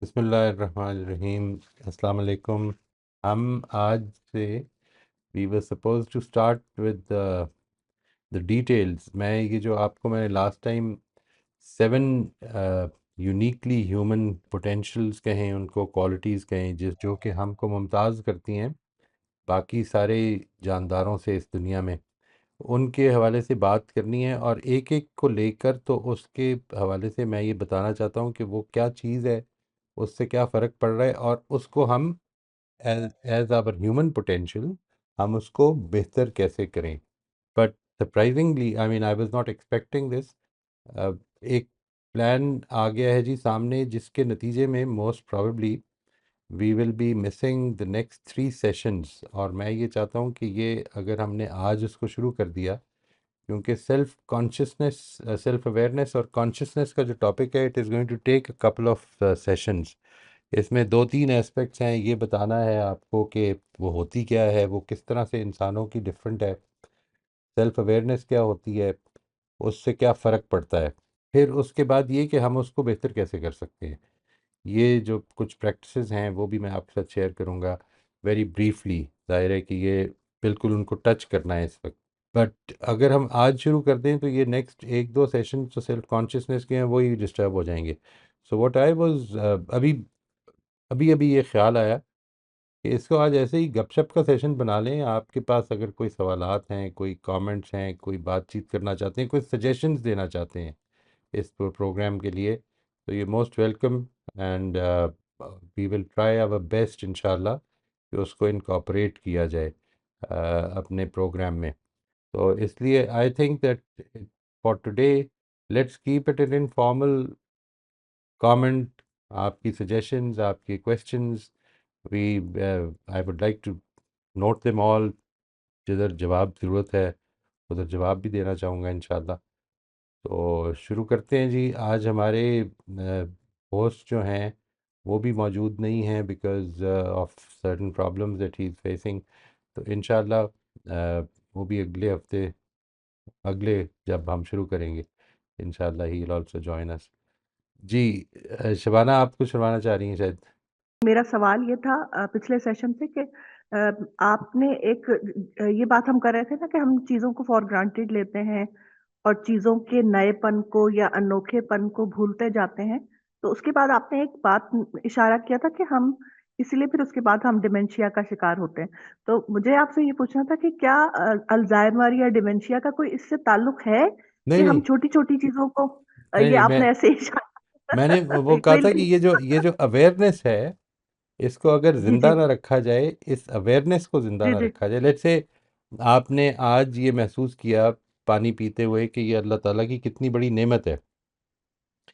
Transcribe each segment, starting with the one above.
بسم اللہ الرحمن الرحیم۔ السلام علیکم۔ ہم آج سے we were supposed to start with the details. یہ جو آپ کو میں نے last time 7 uniquely human potentials کہیں، ان کو کوالٹیز کہیں جو کہ ہم کو ممتاز کرتی ہیں باقی سارے جانداروں سے اس دنیا میں، ان کے حوالے سے بات کرنی ہے، اور ایک ایک کو لے کر تو اس کے حوالے سے میں یہ بتانا چاہتا ہوں کہ وہ کیا چیز ہے، اس سے کیا فرق پڑ رہا ہے، اور اس کو ہم ایز آور ہیومن پوٹینشیل ہم اس کو بہتر کیسے کریں۔ But surprisingly I was not expecting this, ایک پلان آ گیا ہے جی سامنے، جس کے نتیجے میں most probably we will be missing the next 3 sessions. اور میں یہ چاہتا ہوں کہ یہ اگر ہم نے آج اس کو شروع کر دیا، کیونکہ سیلف کانشیسنیس، سیلف اویئرنیس اور کانشیسنیس کا جو ٹاپک ہے، it is going to take a couple of sessions. اس میں 2-3 ایسپیکٹس ہیں، یہ بتانا ہے آپ کو کہ وہ ہوتی کیا ہے، وہ کس طرح سے انسانوں کی ڈفرینٹ ہے، سیلف اویئرنیس کیا ہوتی ہے، اس سے کیا فرق پڑتا ہے، پھر اس کے بعد یہ کہ ہم اس کو بہتر کیسے کر سکتے ہیں۔ یہ جو کچھ پریکٹسز ہیں وہ بھی میں آپ کے ساتھ شیئر کروں گا ویری بریفلی۔ ظاہر ہے کہ یہ بالکل ان کو ٹچ کرنا ہے اس وقت، بٹ اگر ہم آج شروع کر دیں تو یہ نیکسٹ 1-2 سیشن جو سیلف کانشیسنیس کے ہیں وہی ڈسٹرب ہو جائیں گے۔ سو واٹ آئی واز ابھی یہ خیال آیا کہ اس کو آج ایسے ہی گپ شپ کا سیشن بنا لیں۔ آپ کے پاس اگر کوئی سوالات ہیں، کوئی کامنٹس ہیں، کوئی بات چیت کرنا چاہتے ہیں، کوئی سجیشنز دینا چاہتے ہیں اس پروگرام کے لیے، تو یہ most welcome, and we will try our best انشاءاللہ کہ اس کو انکارپوریٹ کیا جائے اپنے پروگرام میں۔ تو اس لیے I think that for today let's keep it an informal comment, آپ کی سجیشنز، آپ کی questions, we I would like to note them all. جدھر جواب ضرورت ہے ادھر جواب بھی دینا چاہوں گا انشاءاللہ۔ تو شروع کرتے ہیں جی۔ آج ہمارے ہوسٹ جو ہیں وہ بھی موجود نہیں ہیں because of certain problems that he is facing, تو انشاءاللہ وہ بھی اگلے ہفتے، اگلے جب ہم شروع کریں گے انشاءاللہ ہی ول آلسو جوائن اس۔ جی شبانہ آپ کچھ فرمانا چاہ رہی ہیں شاید؟ میرا سوال یہ تھا پچھلے سیشن سے کہ آپ نے ایک یہ بات ہم کر رہے تھے نا کہ ہم چیزوں کو فار گرانٹیڈ لیتے ہیں اور چیزوں کے نئے پن کو یا انوکھے پن کو بھولتے جاتے ہیں، تو اس کے بعد آپ نے ایک بات اشارہ کیا تھا کہ ہم اسی لیے پھر اس کے بعد ہم ڈیمنشیا کا شکار ہوتے ہیں۔ تو مجھے آپ سے یہ پوچھنا تھا کہ کیا الزائمر یا ڈیمنشیا کا کوئی اس سے تعلق ہے نہیں کہ ہم نہیں چھوٹی چھوٹی چیزوں کو نہیں یہ نہیں، آپ نے ایسے میں نے اشارہ وہ کہا کوئی تھا کہ یہ جو اویئرنیس ہے، اس کو اگر جی جی زندہ نہ رکھا جائے، اس اویئرنیس کو زندہ جی نہ جی رکھا جائے، لیٹس سے آپ نے آج یہ محسوس کیا پانی پیتے ہوئے کہ یہ اللہ تعالیٰ کی کتنی بڑی نعمت ہے،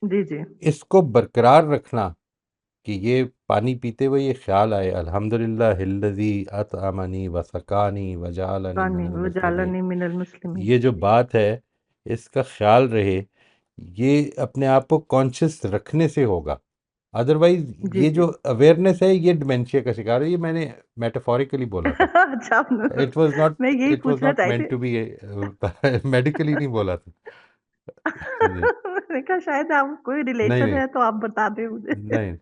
جی جی اس کو برقرار رکھنا، کہ یہ پانی پیتے ہوئے یہ خیال آئے الحمدللہ الذی اطعمنی وسقانی وجعلنی من المسلمین، وجعلنی من المسلمین۔ یہ جو بات ہے اس کا خیال رہے، یہ اپنے آپ کو کانشیس رکھنے سے ہوگا۔ ادروائز جی یہ جی جو اویئرنیس ہے یہ ڈیمینشیا کا شکار ہے۔ یہ میں نے میٹافوریکلی بولا تھا، اچھا اٹ واز ناٹ میں یہی اٹ واز پوچھنا ناٹ چاہی مینٹ تھی۔ ٹو بی میڈیکلی نہیں بولا تھا جی۔ میں نے کہا شاید آپ کوئی نہیں ریلیشن نہیں ہے تو آپ بتا دیں مجھے۔ نہیں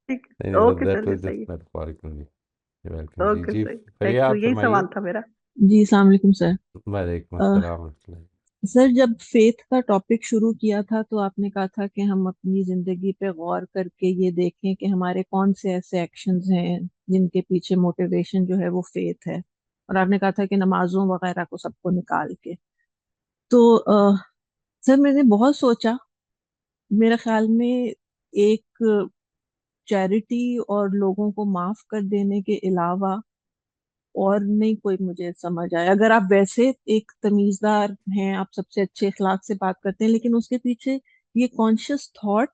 ٹھیک، نہیں، اوکے دیٹ چلیے واز صحیح جسٹ میٹافوریکل جی۔ ویلکم جی۔ اوکے جی صحیح، فریہ تھینک یو، آپ یہی فرمائیے۔ سوال تھا میرا۔ جی السلام علیکم سر۔ وعلیکم السلام ورحمۃ اللہ۔ سر جب فیتھ کا ٹاپک شروع کیا تھا تو آپ نے کہا تھا کہ ہم اپنی زندگی پہ غور کر کے یہ دیکھیں کہ ہمارے کون سے ایسے ایکشنز ہیں جن کے پیچھے موٹیویشن جو ہے وہ فیتھ ہے، اور آپ نے کہا تھا کہ نمازوں وغیرہ کو سب کو نکال کے، تو سر میں نے بہت سوچا، میرے خیال میں ایک چیریٹی اور لوگوں کو معاف کر دینے کے علاوہ اور نہیں کوئی مجھے سمجھ آیا۔ اگر آپ ویسے ایک تمیزدار ہیں، آپ سب سے اچھے اخلاق سے بات کرتے ہیں، لیکن اس کے پیچھے یہ کانشیس تھاٹ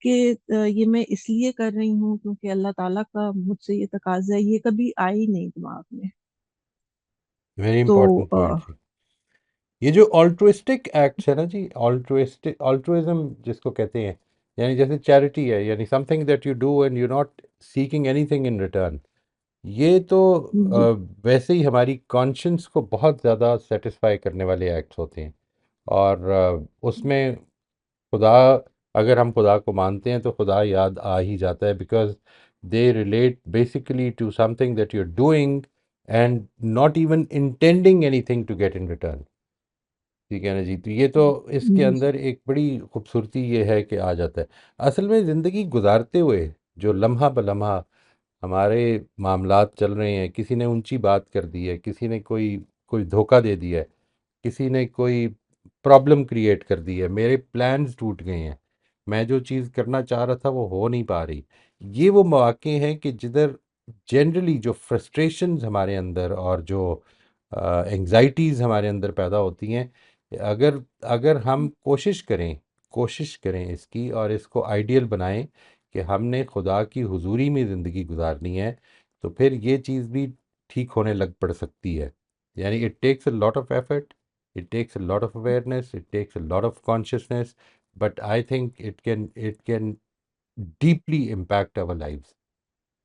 کہ یہ میں اس لیے کر رہی ہوں کیونکہ اللہ تعالیٰ کا مجھ سے یہ تقاضا ہے، یہ کبھی آئی نہیں دماغ میں۔ ویری تو امپورٹنٹ پوائنٹ جی۔ یہ جو آلٹروسٹک ایکٹس ہے نا جی، آلٹروازم جس کو کہتے ہیں، یعنی جیسے چیریٹی ہے، یعنی some thing that you do and you not seeking any thing in return, یہ تو جی ویسے ہی ہماری کانشنس کو بہت زیادہ سیٹسفائی کرنے والے ایکٹس ہوتے ہیں، اور اس میں خدا اگر ہم خدا کو مانتے ہیں تو خدا یاد آ ہی جاتا ہے، because they relate basically to something that you are doing and not even intending anything to get in return. ٹھیک ہے نا جی. تو یہ تو اس کے Yes. اندر ایک بڑی خوبصورتی یہ ہے کہ آ جاتا ہے. اصل میں زندگی گزارتے ہوئے جو لمحہ بلمحہ ہمارے معاملات چل رہے ہیں، کسی نے اونچی بات کر دی ہے، کسی نے کوئی دھوکہ دے دیا ہے، کسی نے کوئی پرابلم کریٹ کر دی ہے، میرے پلانز ٹوٹ گئے ہیں، میں جو چیز کرنا چاہ رہا تھا وہ ہو نہیں پا رہی. یہ وہ مواقع ہیں کہ جدھر جنرلی جو فرسٹریشنز ہمارے اندر اور جو انگزائٹیز ہمارے اندر پیدا ہوتی ہیں، اگر اگر ہم کوشش کریں اس کی اور اس کو آئیڈیل بنائیں کہ ہم نے خدا کی حضوری میں زندگی گزارنی ہے، تو پھر یہ چیز بھی ٹھیک ہونے لگ پڑ سکتی ہے. یعنی it takes a lot of effort, it takes a lot of awareness, it takes a lot of consciousness, but I think it can deeply impact our lives.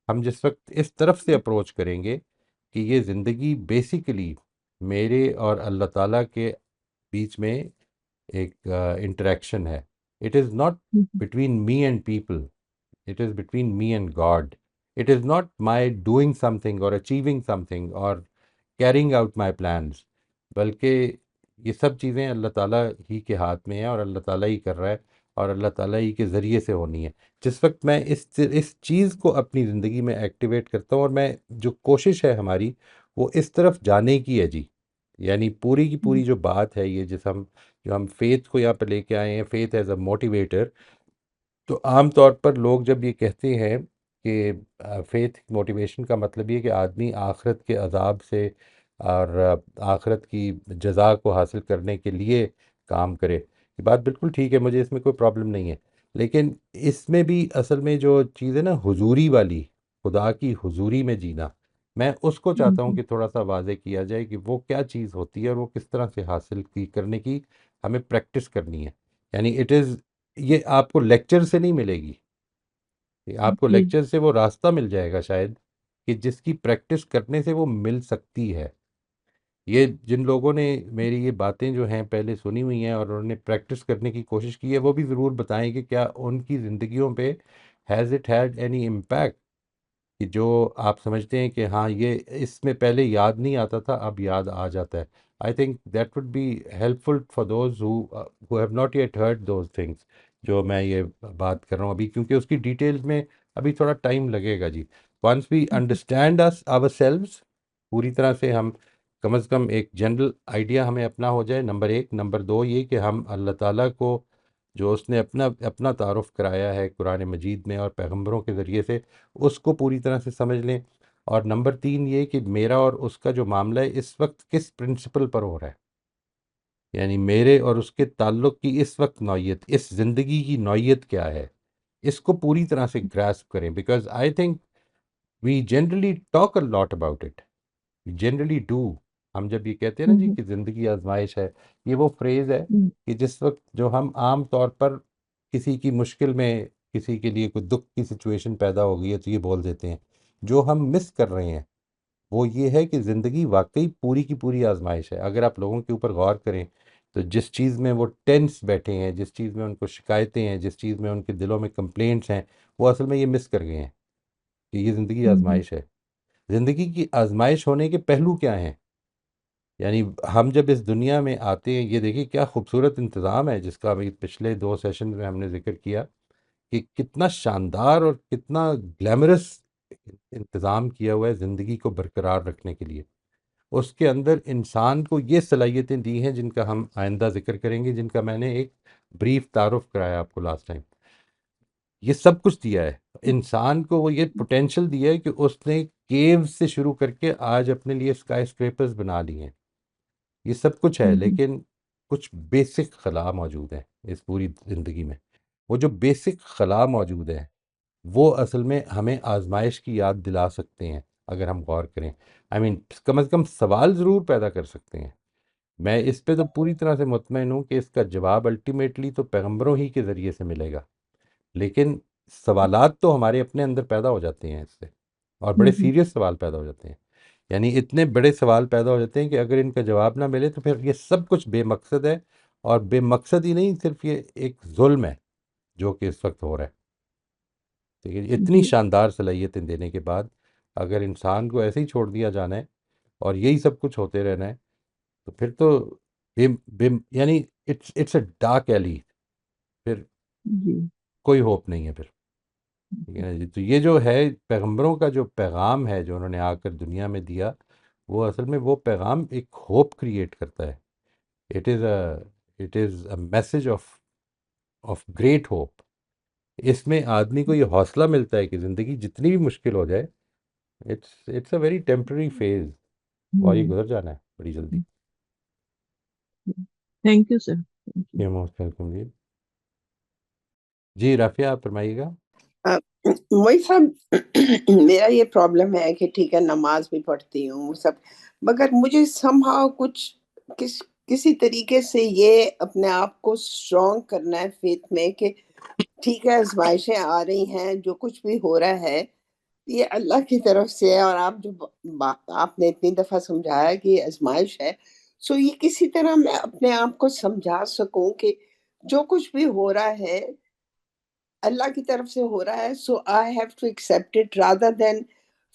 ہم جس وقت اس طرف سے اپروچ کریں گے کہ یہ زندگی بیسیکلی میرے اور اللہ تعالیٰ کے بیچ میں ایک انٹریکشن ہے. It is not Mhm. Between me and people, it is between me and God. It is not my doing something or achieving something or carrying out my plans, بلکہ یہ سب چیزیں اللہ تعالیٰ ہی کے ہاتھ میں ہیں اور اللہ تعالیٰ ہی کر رہا ہے اور اللہ تعالیٰ ہی کے ذریعے سے ہونی ہے. جس وقت میں اس چیز کو اپنی زندگی میں ایکٹیویٹ کرتا ہوں، اور میں جو کوشش ہے ہماری وہ اس طرف جانے کی ہے جی. یعنی پوری کی پوری جو بات ہے یہ جو ہم فیتھ کو یہاں پہ لے کے آئے ہیں، فیتھ ایز اے موٹیویٹر. تو عام طور پر لوگ جب یہ کہتے ہیں کہ فیتھ موٹیویشن کا مطلب یہ کہ آدمی آخرت کے عذاب سے اور آخرت کی جزا کو حاصل کرنے کے لیے کام کرے. یہ بات بالکل ٹھیک ہے، مجھے اس میں کوئی پرابلم نہیں ہے. لیکن اس میں بھی اصل میں جو چیز ہے نا حضوری والی، خدا کی حضوری میں جینا، میں اس کو چاہتا ہوں Mhm. کہ تھوڑا سا واضح کیا جائے کہ وہ کیا چیز ہوتی ہے اور وہ کس طرح سے حاصل کرنے کی ہمیں پریکٹس کرنی ہے. یعنی یہ آپ کو لیکچر سے نہیں ملے گی، یہ آپ کو جی. لیکچر سے وہ راستہ مل جائے گا شاید کہ جس کی پریکٹس کرنے سے وہ مل سکتی ہے. یہ جن لوگوں نے میری یہ باتیں جو ہیں پہلے سنی ہوئی ہیں اور انہوں نے پریکٹس کرنے کی کوشش کی ہے، وہ بھی ضرور بتائیں کہ کیا ان کی زندگیوں پہ has it had any impact, کہ جو آپ سمجھتے ہیں کہ ہاں یہ اس میں پہلے یاد نہیں آتا تھا اب یاد آ جاتا ہے. I think that would be helpful for those who have not yet heard those things جو میں یہ بات کر رہا ہوں ابھی، کیونکہ اس کی ڈیٹیلز میں ابھی تھوڑا ٹائم لگے گا جی. ونس وی انڈرسٹینڈ اس آور سیلوز، پوری طرح سے ہم کم از کم ایک جنرل آئیڈیا ہمیں اپنا ہو جائے، نمبر ایک. نمبر دو یہ کہ ہم اللہ تعالیٰ کو جو اس نے اپنا تعارف کرایا ہے قرآن مجید میں اور پیغمبروں کے ذریعے سے، اس کو پوری طرح سے سمجھ لیں. اور نمبر تین یہ کہ میرا اور اس کا جو معاملہ ہے اس وقت کس پرنسپل پر ہو رہا ہے، یعنی میرے اور اس کے تعلق کی اس وقت نوعیت، اس زندگی کی نوعیت کیا ہے، اس کو پوری طرح سے گراسپ کریں. Because I think we generally talk a lot about it, generally do. ہم جب یہ کہتے ہیں نا جی Mhm. کہ زندگی آزمائش ہے، یہ وہ فریز ہے Mhm. کہ جس وقت جو ہم عام طور پر کسی کی مشکل میں، کسی کے لیے کوئی دکھ کی سچویشن پیدا ہو گئی ہے تو یہ بول دیتے ہیں. جو ہم مس کر رہے ہیں وہ یہ ہے کہ زندگی واقعی پوری کی پوری آزمائش ہے. اگر آپ لوگوں کے اوپر غور کریں تو جس چیز میں وہ ٹینس بیٹھے ہیں، جس چیز میں ان کو شکایتیں ہیں، جس چیز میں ان کے دلوں میں کمپلینٹس ہیں، وہ اصل میں یہ مس کر گئے ہیں کہ یہ زندگی Mhm. آزمائش ہے. زندگی کی آزمائش ہونے کے پہلو کیا ہیں؟ یعنی ہم جب اس دنیا میں آتے ہیں، یہ دیکھیے کیا خوبصورت انتظام ہے جس کا ابھی پچھلے 2 سیشن میں ہم نے ذکر کیا کہ کتنا شاندار اور کتنا گلیمرس انتظام کیا ہوا ہے زندگی کو برقرار رکھنے کے لیے. اس کے اندر انسان کو یہ صلاحیتیں دی ہیں جن کا ہم آئندہ ذکر کریں گے، جن کا میں نے ایک بریف تعارف کرایا آپ کو لاسٹ ٹائم. یہ سب کچھ دیا ہے انسان کو، وہ یہ پوٹینشیل دیا ہے کہ اس نے کیو سے شروع کر کے آج اپنے لیے اسکائی اسکریپرز بنا لی ہیں. یہ سب کچھ ہے، Mhm. لیکن کچھ بیسک خلا موجود ہیں اس پوری زندگی میں. وہ جو بیسک خلا موجود ہے وہ اصل میں ہمیں آزمائش کی یاد دلا سکتے ہیں اگر ہم غور کریں. آئی مین کم از کم سوال ضرور پیدا کر سکتے ہیں. میں اس پہ تو پوری طرح سے مطمئن ہوں کہ اس کا جواب الٹیمیٹلی تو پیغمبروں ہی کے ذریعے سے ملے گا. لیکن سوالات تو ہمارے اپنے اندر پیدا ہو جاتے ہیں اس سے، اور بڑے Mhm. سیریس سوال پیدا ہو جاتے ہیں. یعنی اتنے بڑے سوال پیدا ہو جاتے ہیں کہ اگر ان کا جواب نہ ملے تو پھر یہ سب کچھ بے مقصد ہے. اور بے مقصد ہی نہیں، صرف یہ ایک ظلم ہے جو کہ اس وقت ہو رہا ہے. ٹھیک ہے، اتنی جی شاندار صلاحیتیں دینے کے بعد اگر انسان کو ایسے ہی چھوڑ دیا جانا ہے اور یہی سب کچھ ہوتے رہنا ہے تو پھر تو یعنی اٹس اے ڈارک ایلی. پھر جی کوئی ہوپ نہیں ہے پھر. ٹھیک ہے نا جی. تو یہ جو ہے پیغمبروں کا جو پیغام ہے جو انہوں نے آ کر دنیا میں دیا، وہ اصل میں وہ پیغام ایک ہوپ کریٹ کرتا ہے. It is a message of great hope. اس میں آدمی کو یہ حوصلہ ملتا ہے کہ زندگی جتنی بھی مشکل ہو جائے، it's a very temporary phase, اور یہ گزر جانا ہے بڑی جلدی. Thank you sir. Thank you. یہ موسٹ ویلکم جی. جی رافیہ آپ فرمائیے گا. وہی صاحب میرا یہ پرابلم ہے کہ ٹھیک ہے نماز بھی پڑھتی ہوں سب، مگر مجھے somehow کسی طریقے سے یہ اپنے آپ کو اسٹرانگ کرنا ہے فیتھ میں کہ ٹھیک ہے آزمائشیں آ رہی ہیں، جو کچھ بھی ہو رہا ہے یہ اللہ کی طرف سے ہے، اور آپ نے اتنی دفعہ سمجھایا کہ یہ آزمائش ہے. سو یہ کسی طرح میں اپنے آپ کو سمجھا سکوں کہ جو کچھ بھی ہو رہا ہے اللہ کی طرف سے ہو رہا ہے. So I have to accept it rather than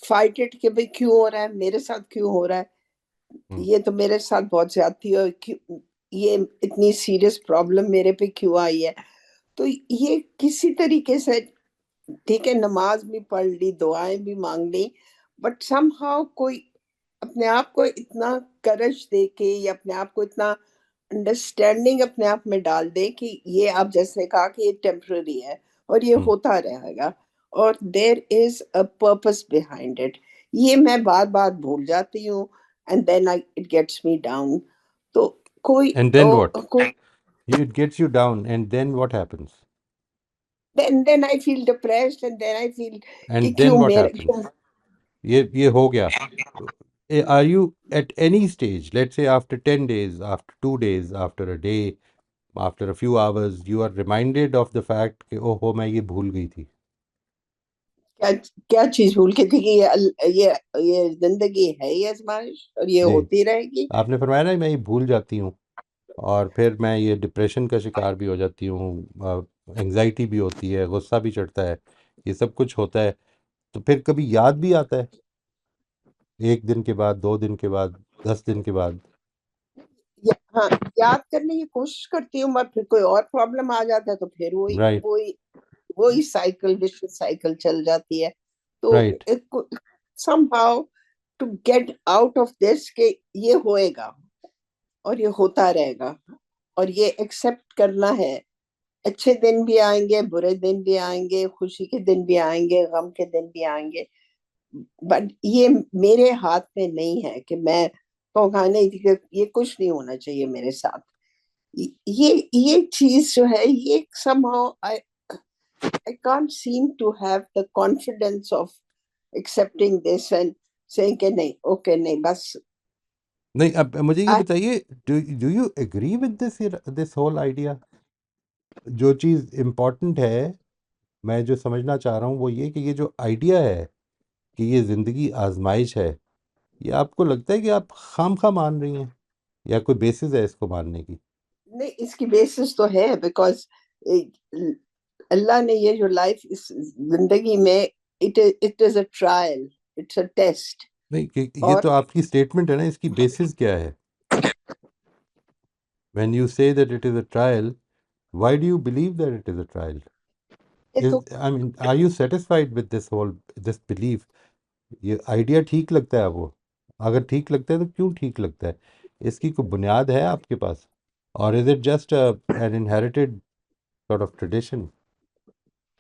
fight it کہ بھئی کیوں ہو رہا ہے، میرے ساتھ کیوں ہو رہا ہے، یہ تو میرے ساتھ بہت زیادتی ہے، یہ اتنی سیریس پرابلم میرے پہ کیوں آئی ہے. تو یہ کسی طریقے سے ٹھیک ہے نماز بھی پڑھ لی، دعائیں بھی مانگ لی، بٹ سم ہاؤ کوئی اپنے آپ کو اتنا کرج دے کے یا اپنے آپ کو اتنا انڈرسٹینڈنگ اپنے آپ میں ڈال دے کہ یہ آپ جیسے کہا کہ یہ ٹیمپرری ہے اور یہ ہوتا رہے گا، اور there is a purpose behind it. یہ میں بار بار بھول جاتی ہوں and then it gets me down. تو کوئی and then what? It gets you down and then what happens? then I feel depressed and then I feel کہ اینڈ دین کیوں واٹ میرے ہیپنس؟ یہ ہو گیا. Are you at any stage late سے after 10 days, after 2 days, after a day, after a few hours, you are reminded of the fact کہ او ہو میں یہ بھول گئی تھی؟ کیا چیز بھول کے تھی کہ یہ زندگی ہے یہ آزمائش اور یہ جی ہوتی رہے گی. آپ نے فرمایا نا میں یہ بھول جاتی ہوں اور پھر میں یہ ڈپریشن کا شکار بھی ہو جاتی ہوں، انگزائٹی بھی ہوتی ہے، غصہ بھی چڑھتا ہے، یہ سب کچھ ہوتا ہے. تو پھر کبھی یاد بھی آتا ہے 1 دن کے بعد، 2 دن کے بعد، 10 دن کے بعد. ہاں یاد کرنے کی کوشش کرتی ہوں، مگر پھر کوئی اور پرابلم آ جاتا ہے تو پھر رائٹ وہی سائیکل چل جاتی ہے. تو right. Somehow to get out of this کہ یہ ہوئے گا اور یہ ہوتا رہے گا، اور یہ ایکسپٹ کرنا ہے. اچھے دن بھی آئیں گے، برے دن بھی آئیں گے، خوشی کے دن بھی آئیں گے، غم کے دن بھی آئیں گے، بٹ یہ میرے ہاتھ میں نہیں ہے کہ میں نہیں، یہ کچھ نہیں ہونا چاہیے میرے ساتھ. یہ چیز جو ہے یہ somehow I can't seem to have the confidence of accepting this and saying کہ نہیں اوکے نہیں بس. نہیں اب مجھے یہ بتائیے، do you agree with this whole idea? جو چیز امپورٹنٹ ہے، میں جو سمجھنا چاہ رہا ہوں وہ یہ کہ یہ جو آئیڈیا ہے کہ یہ زندگی آزمائش ہے، یہ آپ کو لگتا ہے کہ آپ خام خواہ مان رہی ہیں یا کوئی بیسس ہے اس کو ماننے کی؟ نہیں، اس کی بیسس تو ہے، بیکاز اللہ نے یہ جو لائف اس زندگی میں it is a trial, it's a test. نہیں یہ اور تو آپ کی اسٹیٹمنٹ ہے نا، اس کی بیسس کیا ہے؟ When you say that it is a trial, why do you believe that it is a trial? I mean, are you satisfied with this belief? یہ آئیڈیا ٹھیک لگتا ہے آپ کو؟ اگر ٹھیک لگتا ہے تو کیوں ٹھیک لگتا ہے؟ اس کی کوئی بنیاد ہے آپ کے پاس؟ اور is it just an inherited sort of tradition؟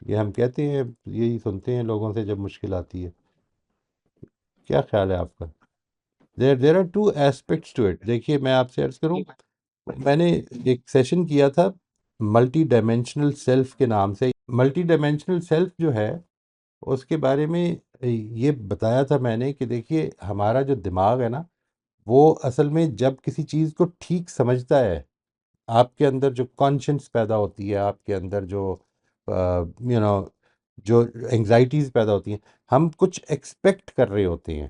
یہ ہم کہتے ہیں، یہی سنتے ہیں لوگوں سے جب مشکل آتی ہے. کیا خیال ہے آپ کا؟ there are two aspects to it. دیکھیے میں آپ سے عرض کروں، میں نے ایک سیشن کیا تھا ملٹی ڈائمینشنل سیلف کے نام سے. ملٹی ڈائمینشنل سیلف جو ہے اس کے بارے میں یہ بتایا تھا میں نے کہ دیکھیے ہمارا جو دماغ ہے نا، وہ اصل میں جب کسی چیز کو ٹھیک سمجھتا ہے، آپ کے اندر جو کانشنس پیدا ہوتی ہے، آپ کے اندر جو جو انگزائٹیز پیدا ہوتی ہیں، ہم کچھ ایکسپیکٹ کر رہے ہوتے ہیں.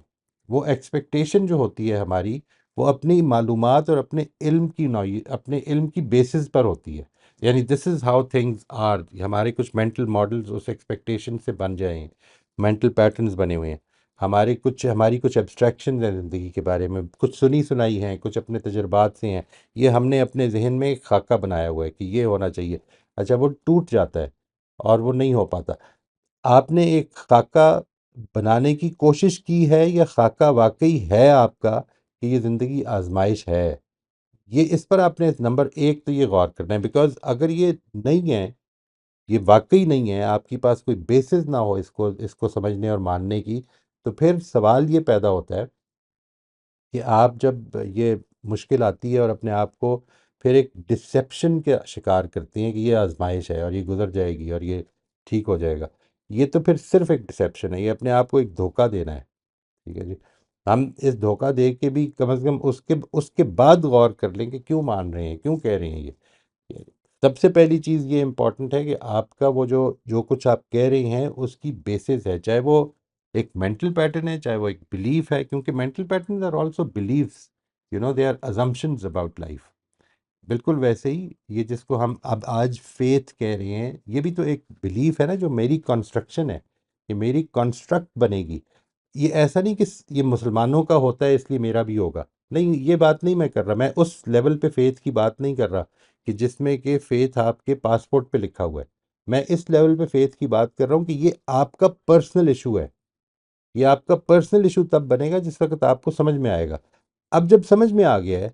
وہ ایکسپیکٹیشن جو ہوتی ہے ہماری، وہ اپنی معلومات اور اپنے علم کی بیسس پر ہوتی ہے. یعنی دس از ہاؤ تھنگز آر. ہمارے کچھ مینٹل ماڈلز اس ایکسپیکٹیشن سے بن جائے ہیں، مینٹل پیٹرنز بنے ہوئے ہیں. ہماری کچھ ایبسٹریکشنز ہیں زندگی کے بارے میں، کچھ سنی سنائی ہیں، کچھ اپنے تجربات سے ہیں. یہ ہم نے اپنے ذہن میں ایک خاکہ بنایا ہوا ہے کہ یہ ہونا چاہیے. اچھا وہ ٹوٹ جاتا ہے اور وہ نہیں ہو پاتا. آپ نے ایک خاکہ بنانے کی کوشش کی ہے یا خاکہ واقعی ہے آپ کا کہ یہ زندگی آزمائش ہے؟ یہ اس پر آپ نے نمبر ایک تو یہ غور کرنا ہے، بیکاز اگر یہ نہیں ہے، یہ واقعی نہیں ہے، آپ کے پاس کوئی بیسس نہ ہو اس کو سمجھنے اور ماننے کی، تو پھر سوال یہ پیدا ہوتا ہے کہ آپ جب یہ مشکل آتی ہے اور اپنے آپ کو پھر ایک ڈسیپشن کے شکار کرتے ہیں کہ یہ آزمائش ہے اور یہ گزر جائے گی اور یہ ٹھیک ہو جائے گا. یہ تو پھر صرف ایک ڈسیپشن ہے، یہ اپنے آپ کو ایک دھوکہ دینا ہے. ٹھیک ہے جی. ہم اس دھوکہ دے کے بھی کم از کم اس کے بعد غور کر لیں کہ کیوں مان رہے ہیں، کیوں کہہ رہے ہیں یہ. سب سے پہلی چیز یہ امپورٹنٹ ہے کہ آپ کا وہ جو کچھ آپ کہہ رہے ہیں اس کی بیسس ہے، چاہے وہ ایک مینٹل پیٹرن ہے، چاہے وہ ایک بلیف ہے، کیونکہ mental pattern are also beliefs, they are assumptions about life. بالکل ویسے ہی یہ جس کو ہم اب آج فیتھ کہہ رہے ہیں، یہ بھی تو ایک بلیف ہے نا، جو میری کنسٹرکشن ہے، یہ میری کنسٹرکٹ بنے گی. یہ ایسا نہیں کہ یہ مسلمانوں کا ہوتا ہے اس لیے میرا بھی ہوگا. نہیں، یہ بات نہیں میں کر رہا. میں اس لیول پہ فیتھ کی بات نہیں کر رہا کہ جس میں کہ فیتھ آپ کے پاسپورٹ پہ لکھا ہوا ہے. میں اس لیول پہ فیتھ کی بات کر رہا ہوں کہ یہ آپ کا پرسنل ایشو ہے. یہ آپ کا پرسنل ایشو تب بنے گا جس وقت آپ کو سمجھ میں آئے گا. اب جب سمجھ میں آ گیا ہے،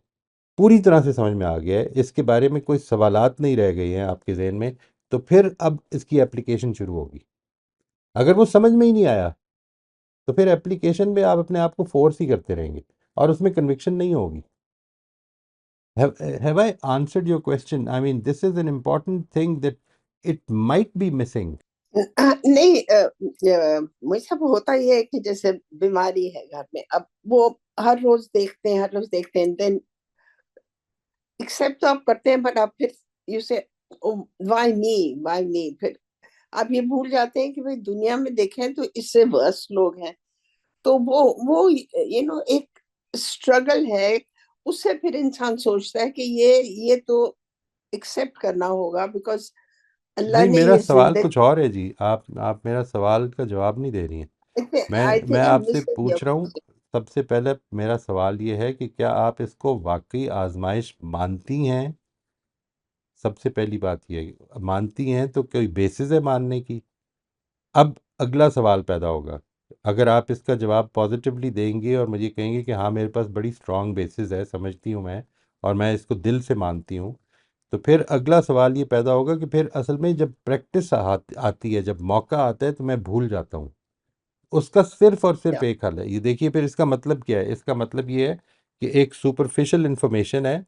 پوری طرح سے سمجھ میں آ گیا ہے، اس کے بارے میں کوئی سوالات نہیں رہ گئے ہیں آپ کے ذہن میں، تو پھر اب اس کی اپلیکیشن شروع ہوگی. اگر وہ سمجھ میں ہی نہیں آیا تو پھر اپلیکیشن میں آپ اپنے آپ کو فورس ہی کرتے رہیں گے اور اس میں کنوکشن نہیں ہوگی. Have I answered your question? I mean, this is an important thing that it might be missing. نہیں مجھ سب ہوتا یہ ہے کہ جیسے بیماری ہے گھر میں، اب وہ ہر روز دیکھتے ہیں دین ایکسپٹ تو آپ کرتے ہیں، بٹ آپ پھر یو سے وائی می پھر آپ یہ بھول جاتے ہیں کہ بھئی دنیا میں دیکھیں تو اس سے ورس لوگ ہیں. تو وہ ایک اسٹرگل ہے. اس سے پھر انسان سوچتا ہے کہ یہ تو ایکسپٹ کرنا ہوگا، بیکاز اللہ نہیں، نے میرا یہ سوال کچھ زندگی. اور ہے جی. آپ میرا سوال کا جواب نہیں دے رہی ہیں. آئی میں تھنک آپ آئی سے مسڈ یور پوچھ رہا ہوں، سب سے پہلے میرا سوال یہ ہے کہ کیا آپ اس کو واقعی آزمائش مانتی ہیں؟ سب سے پہلی بات یہ ہے، مانتی ہیں تو کوئی بیسس ہے ماننے کی؟ اب اگلا سوال پیدا ہوگا. اگر آپ اس کا جواب پازیٹیولی دیں گے اور مجھے کہیں گے کہ ہاں میرے پاس بڑی اسٹرانگ بیسس ہے، سمجھتی ہوں میں، اور میں اس کو دل سے مانتی ہوں، تو پھر اگلا سوال یہ پیدا ہوگا کہ پھر اصل میں جب پریکٹس آتی ہے، جب موقع آتا ہے، تو میں بھول جاتا ہوں. اس کا صرف اور صرف ایک حل ہے. یہ دیکھیے پھر اس کا مطلب کیا ہے. اس کا مطلب یہ ہے کہ ایک سپرفیشل انفارمیشن ہے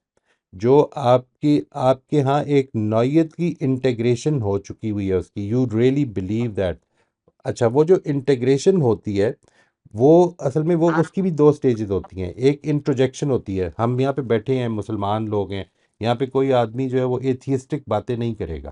جو آپ کے ہاں ایک نوعیت کی انٹیگریشن ہو چکی ہوئی ہے اس کی. You really believe that. اچھا، وہ جو انٹیگریشن ہوتی ہے، وہ اصل میں وہ اس کی بھی دو سٹیجز ہوتی ہیں. ایک انٹروجیکشن ہوتی ہے. ہم یہاں پہ بیٹھے ہیں، مسلمان لوگ ہیں، یہاں پہ کوئی آدمی جو ہے وہ ایتھیسٹک باتیں نہیں کرے گا.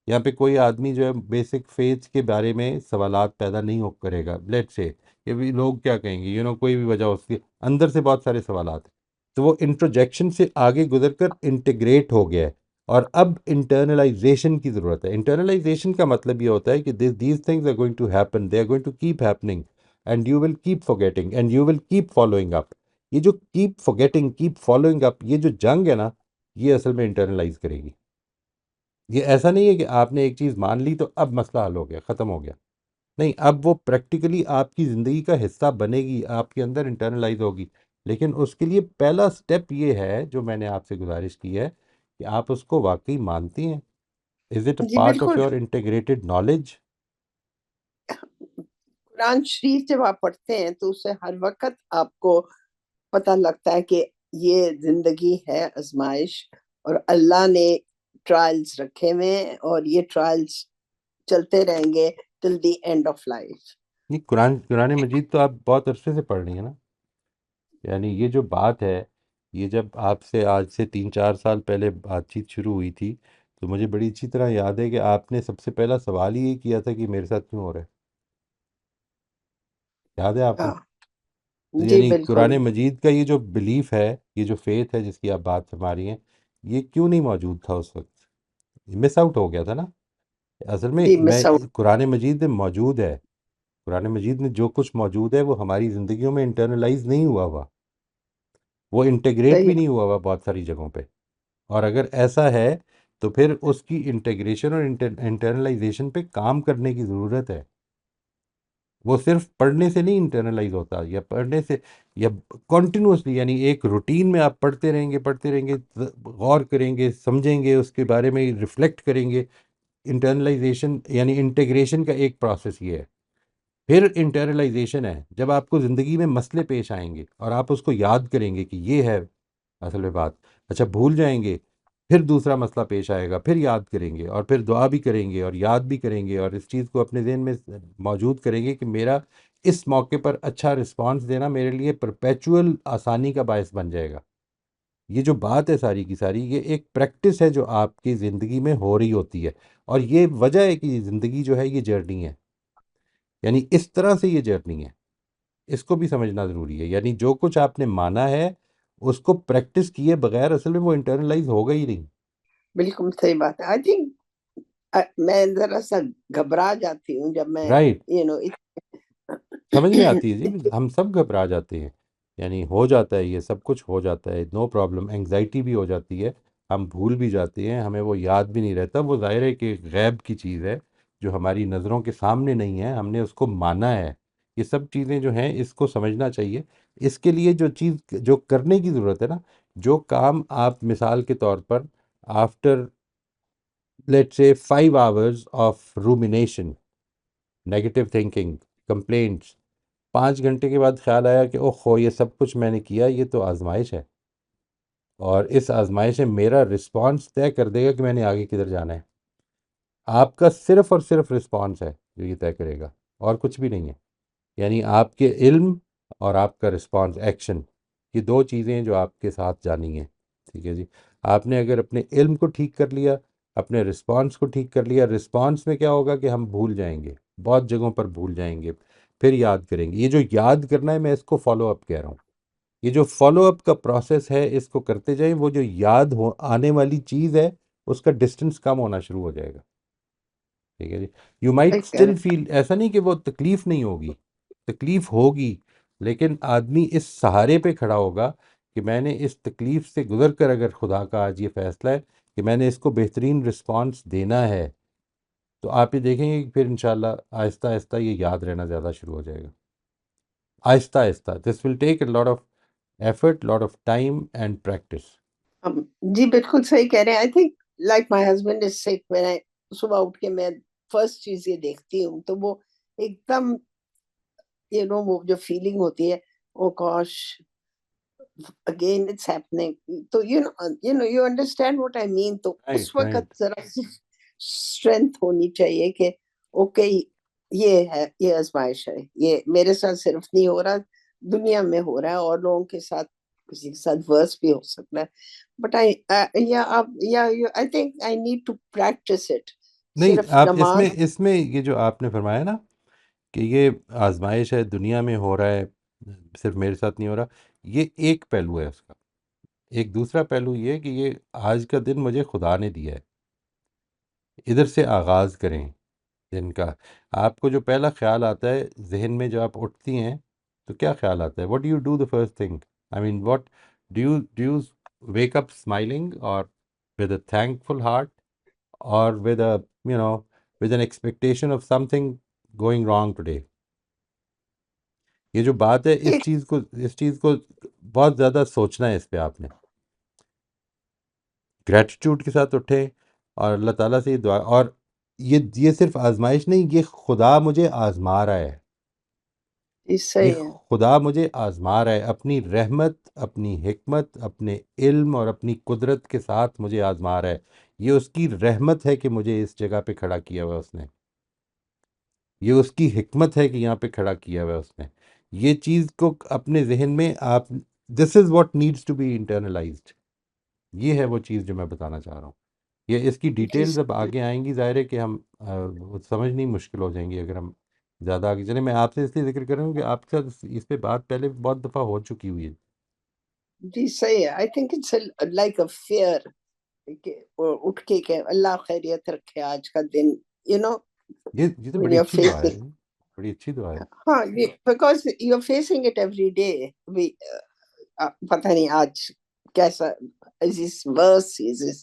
یہاں پہ کوئی آدمی جو ہے بیسک فیتھ کے بارے میں سوالات پیدا نہیں کرے گا. لیٹ سے یہ بھی لوگ کیا کہیں گے، کوئی بھی وجہ اس کے اندر سے بہت سارے سوالات ہیں. تو وہ انٹروجیکشن سے آگے گزر کر انٹیگریٹ ہو گیا ہے، اور اب انٹرنلائزیشن کی ضرورت ہے. انٹرنلائزیشن کا مطلب یہ ہوتا ہے کہ these things are going to happen, they are going to keep happening, and you will keep forgetting and you will keep following up. یہ جو keep forgetting, keep following up, یہ جو جنگ ہے نا، یہ اصل میں انٹرنلائز کرے گی. یہ ایسا نہیں ہے کہ آپ نے ایک چیز مان لی تو اب مسئلہ حل ہو گیا، ختم ہو گیا. نہیں، اب وہ پریکٹیکلی آپ کی زندگی کا حصہ بنے گی، آپ کے اندر انٹرنلائز ہوگی. لیکن اس کے لیے پہلا سٹیپ یہ ہے جو میں نے آپ سے گزارش کی ہے کہ آپ اس کو واقعی مانتی ہیں. از اٹ اے جی پارٹ آف بالکل. Your integrated knowledge? قرآن شریف جب آپ پڑھتے ہیں تو اس سے ہر وقت آپ کو پتہ لگتا ہے کہ یہ زندگی ہے آزمائش، اور اللہ نے ٹرائلز رکھے ہوئے ہیں، اور یہ ٹرائلز چلتے رہیں گے ٹل دی اینڈ آف لائف. نہیں، قرآن مجید تو آپ بہت عرصے سے پڑھ رہی ہیں نا. یعنی یہ جو بات ہے، یہ جب آپ سے آج سے 3-4 سال پہلے بات چیت شروع ہوئی تھی، تو مجھے بڑی اچھی طرح یاد ہے کہ آپ نے سب سے پہلا سوال ہی یہ کیا تھا کہ میرے ساتھ کیوں ہو رہا ہے. یاد ہے آپ کو؟ ہاں تو جی یعنی بالکل. قرآن مجید کا یہ جو بلیف ہے، یہ جو فیتھ ہے جس کی آپ بات فرما رہی ہیں، یہ کیوں نہیں موجود تھا اس وقت؟ مس آؤٹ ہو گیا تھا نا اصل میں. جی میں مس آؤٹ. قرآن مجید میں موجود ہے، قرآن مجید میں جو کچھ موجود ہے وہ ہماری زندگیوں میں انٹرنلائز نہیں ہوا، وہ انٹیگریٹ صحیح بھی نہیں ہوا بہت ساری جگہوں پہ. اور اگر ایسا ہے تو پھر اس کی انٹیگریشن اور انٹرنلائزیشن پہ کام کرنے کی ضرورت ہے. وہ صرف پڑھنے سے نہیں انٹرنلائز ہوتا، یا پڑھنے سے، یا کنٹینیوسلی، یعنی ایک روٹین میں آپ پڑھتے رہیں گے، غور کریں گے، سمجھیں گے، اس کے بارے میں ریفلیکٹ کریں گے. انٹرنلائزیشن یعنی انٹیگریشن کا ایک پروسیس یہ ہے. پھر انٹرنلائزیشن ہے جب آپ کو زندگی میں مسئلے پیش آئیں گے اور آپ اس کو یاد کریں گے کہ یہ ہے اصل میں بات. اچھا بھول جائیں گے، پھر دوسرا مسئلہ پیش آئے گا، پھر یاد کریں گے، اور پھر دعا بھی کریں گے اور یاد بھی کریں گے، اور اس چیز کو اپنے ذہن میں موجود کریں گے کہ میرا اس موقع پر اچھا رسپانس دینا میرے لیے پرپیچول آسانی کا باعث بن جائے گا. یہ جو بات ہے ساری کی ساری، یہ ایک پریکٹس ہے جو آپ کی زندگی میں ہو رہی ہوتی ہے. اور یہ وجہ ہے کہ زندگی جو ہے یہ جرنی ہے، یعنی اس طرح سے یہ جرنی ہے. اس کو بھی سمجھنا ضروری ہے. یعنی جو کچھ آپ نے مانا ہے اس کو پریکٹس کیے بغیر اصل میں وہ انٹرنلائز ہوگا ہی نہیں. بالکل صحیح بات ہے. آئی تھنک میں ذرا سا گھبرا جاتی ہوں جب میں رائٹ. یو نو سمجھ میں آتی ہے جی، ہم سب گھبرا جاتے ہیں. یعنی ہو جاتا ہے، یہ سب کچھ ہو جاتا ہے، نو پرابلم. انگزائٹی بھی ہو جاتی ہے، ہم بھول بھی جاتے ہیں، ہمیں وہ یاد بھی نہیں رہتا. وہ ظاہر ہے کہ غیب کی چیز ہے جو ہماری نظروں کے سامنے نہیں ہے، ہم نے اس کو مانا ہے. یہ سب چیزیں جو ہیں اس کو سمجھنا چاہیے. اس کے لیے جو چیز جو کرنے کی ضرورت ہے نا، جو کام آپ مثال کے طور پر آفٹر لیٹ سے 5 hours of rumination, negative thinking, complaints, 5 گھنٹے کے بعد خیال آیا کہ اوہ خو یہ سب کچھ میں نے کیا، یہ تو آزمائش ہے، اور اس آزمائش میں میرا رسپانس طے کر دے گا کہ میں نے آگے کدھر جانا ہے. آپ کا صرف اور صرف رسپانس ہے جو یہ طے کرے گا، اور کچھ بھی نہیں ہے. یعنی آپ کے علم اور آپ کا رسپانس، ایکشن، یہ دو چیزیں ہیں جو آپ کے ساتھ جانی ہیں. ٹھیک ہے جی. آپ نے اگر اپنے علم کو ٹھیک کر لیا، اپنے رسپانس کو ٹھیک کر لیا، رسپانس میں کیا ہوگا کہ ہم بھول جائیں گے، بہت جگہوں پر بھول جائیں گے، پھر یاد کریں گے. یہ جو یاد کرنا ہے، میں اس کو فالو اپ کہہ رہا ہوں. یہ جو فالو اپ کا پروسیس ہے اس کو کرتے جائیں، وہ جو یاد آنے والی چیز ہے اس کا ڈسٹنس کم ہونا شروع ہو جائے گا. ٹھیک ہے جی. یو مائٹ اسٹل فیل، ایسا نہیں کہ وہ تکلیف نہیں ہوگی، تکلیف ہوگی، لیکن آدمی اس سہارے پہ کھڑا ہوگا کہ میں نے اس تکلیف سے گزر کر، اگر خدا کا آج یہ فیصلہ ہے کہ میں نے اس کو بہترین رسپانس دینا ہے، تو آپ یہ دیکھیں گے کہ پھر انشاءاللہ آہستہ آہستہ یہ یاد رہنا زیادہ شروع ہو جائے گا. آہستہ آہستہ. This will take a lot of effort, lot of time and practice. جی بالکل صحیح کہہ رہے ہیں. I think like my husband is sick, میں صبح اٹھ کے میں فرسٹ چیز یہ دیکھتی ہوں تو وہ ایک دم وہ جو فیلنگ ہوتی ہے، او گاش اگین اٹس ہیپننگ، تو یو انڈرسٹینڈ واٹ آئی مین. تو رائٹ اس وقت رائٹ. ذرا اسٹرینتھ ہونی چاہیے کہ اوکے یہ ہے، یہ آزمائش ہے، یہ میرے ساتھ صرف نہیں ہو رہا، دنیا میں ہو رہا ہے، اور لوگوں کے ساتھ، کسی کے ساتھ ورس بھی ہو سکتا ہے. But I think I need to practise it. نہیں، صرف آپ نماز. اس میں یہ جو آپ نے فرمایا نا کہ یہ آزمائش ہے، دنیا میں ہو رہا ہے، صرف میرے ساتھ نہیں ہو رہا، یہ ایک پہلو ہے اس کا. ایک دوسرا پہلو یہ کہ یہ آج کا دن مجھے خدا نے دیا ہے، ادھر سے آغاز کریں دن کا. آپ کو جو پہلا خیال آتا ہے ذہن میں، جو آپ اٹھتی ہیں تو کیا خیال آتا ہے؟ What do you do the first thing? I mean what do you wake up smiling, اور with a thankful heart, اور with a with an expectation of something going wrong today? یہ جو بات ہے، اس چیز کو بہت زیادہ سوچنا ہے. اس پہ آپ نے گریٹیٹیوڈ کے ساتھ اٹھیں اور اللہ تعالیٰ سے یہ دعا. اور یہ صرف آزمائش نہیں، یہ خدا مجھے آزما رہا ہے. یہ صحیح ہے. خدا مجھے آزما رہا ہے اپنی رحمت، اپنی حکمت، اپنے علم اور اپنی قدرت کے ساتھ مجھے آزما رہا ہے. یہ اس کی رحمت ہے کہ مجھے اس جگہ پہ کھڑا کیا ہوا اس نے. یہ اس کی حکمت ہے کہ یہاں پہ کھڑا کیا ہوا اس نے. یہ چیز کو اپنے ذہن میں آپ، this is what needs to be internalised. یہ ہے وہ چیز جو میں بتانا چاہ رہا ہوں. یہ اس کی ڈیٹیلز اب آگے آئیں گی، ظاہر ہے کہ ہم سمجھنی مشکل ہو جائیں گی اگر ہم زیادہ آگے چلیں. میں آپ سے اس لیے ذکر کر رہا ہوں کہ آپ کے ساتھ اس پہ بات پہلے بہت دفعہ ہو چکی ہوئی ہے. جی صحیح ہے. I think it's like a fear. کہ اٹھ کے اللہ خیریت رکھے آج کا دن, یہ تو when بڑی you're اچھی دعا ہے, facing, بڑی اچھی دعا ہے. ہاں, because you're facing it every day. پتہ نہیں آج کیسا, is this worse, is this,